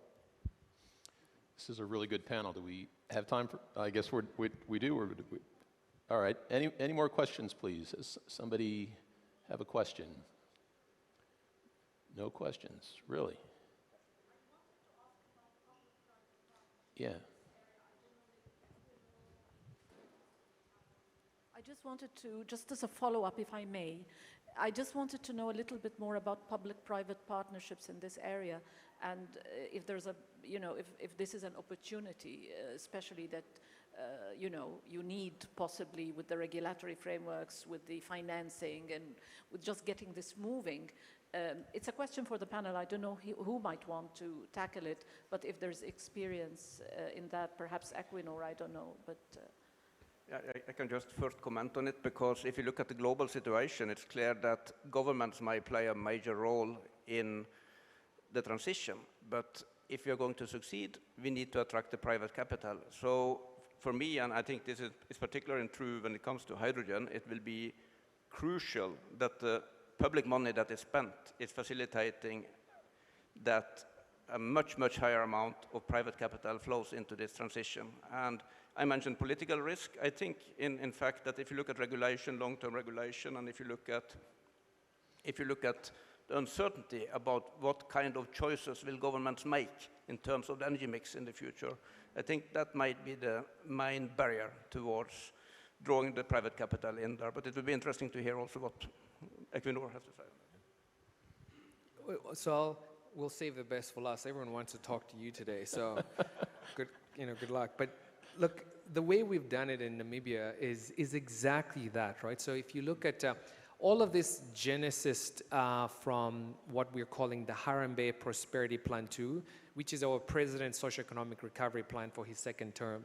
This is a really good panel. Do we have time for, I guess we do, or do we? All right, any more questions, please? Does somebody have a question? No questions, really? Yeah. I just wanted to, just as a follow-up, if I may, I just wanted to know a little bit more about public-private partnerships in this area, and if there's a, if this is an opportunity, especially that, you need possibly with the regulatory frameworks, with the financing, and with just getting this moving. It's a question for the panel. I don't know who might want to tackle it, but if there's experience in that, perhaps Equinor, I don't know. But I can just first comment on it, because if you look at the global situation, it's clear that governments might play a major role in the transition. But if you're going to succeed, we need to attract the private capital. So for me, and I think this is particularly true when it comes to hydrogen, it will be crucial that the public money that is spent is facilitating that a much, much higher amount of private capital flows into this transition. And I mentioned political risk. I think, in fact, that if you look at regulation, long-term regulation, and if you look at the uncertainty about what kind of choices will governments make in terms of the energy mix in the future, I think that might be the main barrier towards drawing the private capital in there. But it would be interesting to hear also what Equinor has to say. So we'll save the best for last. Everyone wants to talk to you today, so good luck. But look, the way we've done it in Namibia is exactly that, right? So if you look at all of this genesis from what we're calling the Harambee Prosperity Plan 2, which is our President's Socioeconomic Recovery Plan for his second term.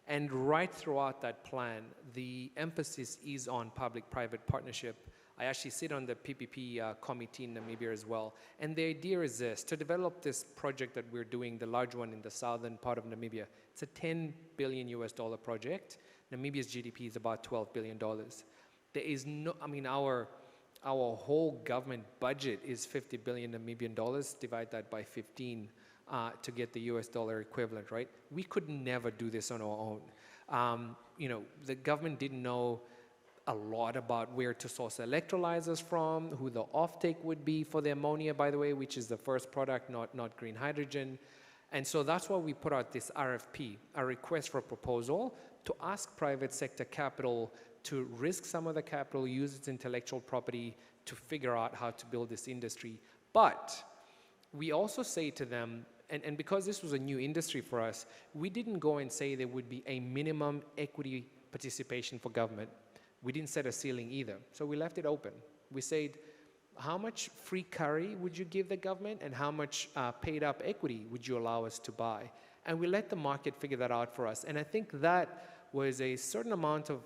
And right throughout that plan, the emphasis is on public-private partnership. I actually sit on the PPP committee in Namibia as well. And the idea is this, to develop this project that we're doing, the large one in the southern part of Namibia. It's a $10 billion project. Namibia's GDP is about $12 billion. There is no, our whole government budget is 50 billion Namibian dollars, divide that by 15 to get the US dollar equivalent, right? We could never do this on our own. The government didn't know a lot about where to source electrolyzers from, who the offtake would be for the ammonia, by the way, which is the first product, not green hydrogen. And so that's why we put out this RFP, a request for proposal, to ask private sector capital to risk some of the capital, use its intellectual property to figure out how to build this industry. But we also say to them, and because this was a new industry for us, we didn't go and say there would be a minimum equity participation for government. We didn't set a ceiling either. So we left it open. We said, how much free curry would you give the government, and how much paid up equity would you allow us to buy? And we let the market figure that out for us. And I think that was a certain amount of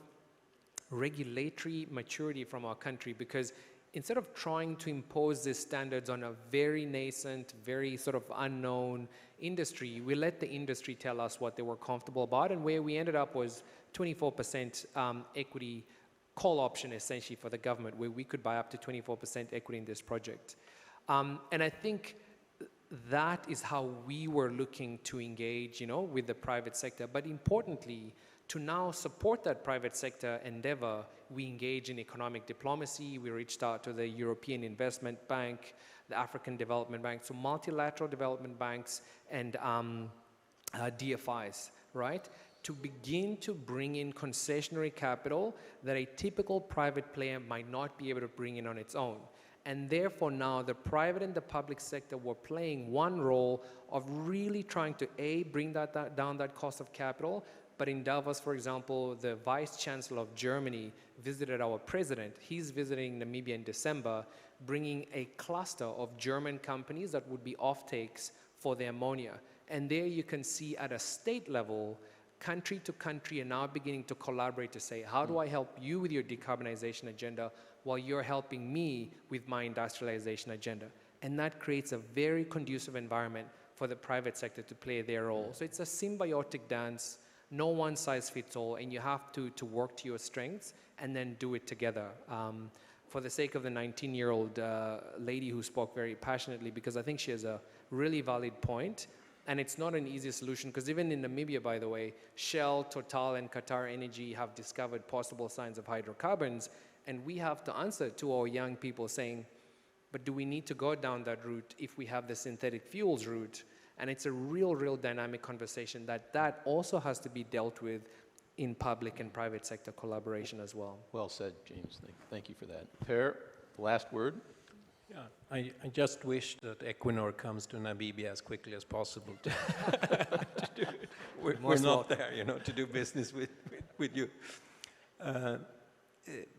regulatory maturity from our country, because instead of trying to impose these standards on a very nascent, very sort of unknown industry, we let the industry tell us what they were comfortable about, and where we ended up was 24% equity call option essentially for the government, where we could buy up to 24% equity in this project. And I think that is how we were looking to engage, with the private sector. But importantly, to now support that private sector endeavor, we engage in economic diplomacy. We reached out to the European Investment Bank, the African Development Bank, so multilateral development banks and DFIs, right? To begin to bring in concessionary capital that a typical private player might not be able to bring in on its own. And therefore now the private and the public sector were playing one role of really trying to bring down that cost of capital, But in Davos, for example, the Vice Chancellor of Germany visited our president. He's visiting Namibia in December, bringing a cluster of German companies that would be offtakes for the ammonia. And there you can see at a state level, country to country are now beginning to collaborate to say, how do I help you with your decarbonization agenda while you're helping me with my industrialization agenda? And that creates a very conducive environment for the private sector to play their role. So it's a symbiotic dance, no one size fits all, and you have to work to your strengths and then do it together. For the sake of the 19-year-old lady who spoke very passionately, because I think she has a really valid point, and it's not an easy solution, because even in Namibia, by the way, Shell, Total, and Qatar Energy have discovered possible signs of hydrocarbons, and we have to answer to our young people saying, but do we need to go down that route if we have the synthetic fuels route? And it's a real dynamic conversation that also has to be dealt with in public and private sector collaboration as well. Well said, James. Thank you for that. Per, last word. Yeah, I just wish that Equinor comes to Namibia as quickly as possible. We're not there, you know, to do business with you.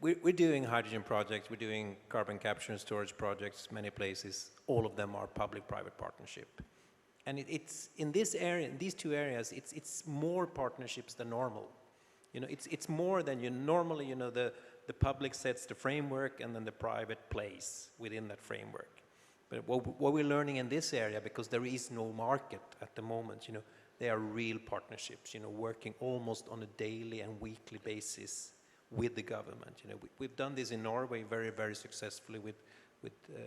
We're doing hydrogen projects, we're doing carbon capture and storage projects, many places. All of them are public-private partnership. And it's in this area, in these two areas, it's more partnerships than normal. You know, it's more than normally, you know, the public sets the framework and then the private plays within that framework. But what we're learning in this area, because there is no market at the moment, you know, they are real partnerships, you know, working almost on a daily and weekly basis with the government. You know, we've done this in Norway very successfully with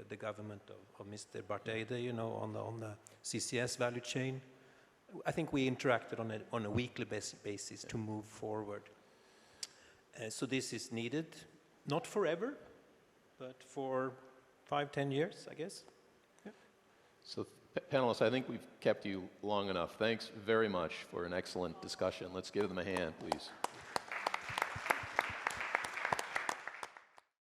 the government of Mr. Barth Eide, you know, on the CCS value chain. I think we interacted on a weekly basis to move forward. So this is needed, not forever, but for 5-10 years, I guess. Yeah. So panelists, I think we've kept you long enough. Thanks very much for an excellent discussion. Let's give them a hand, please.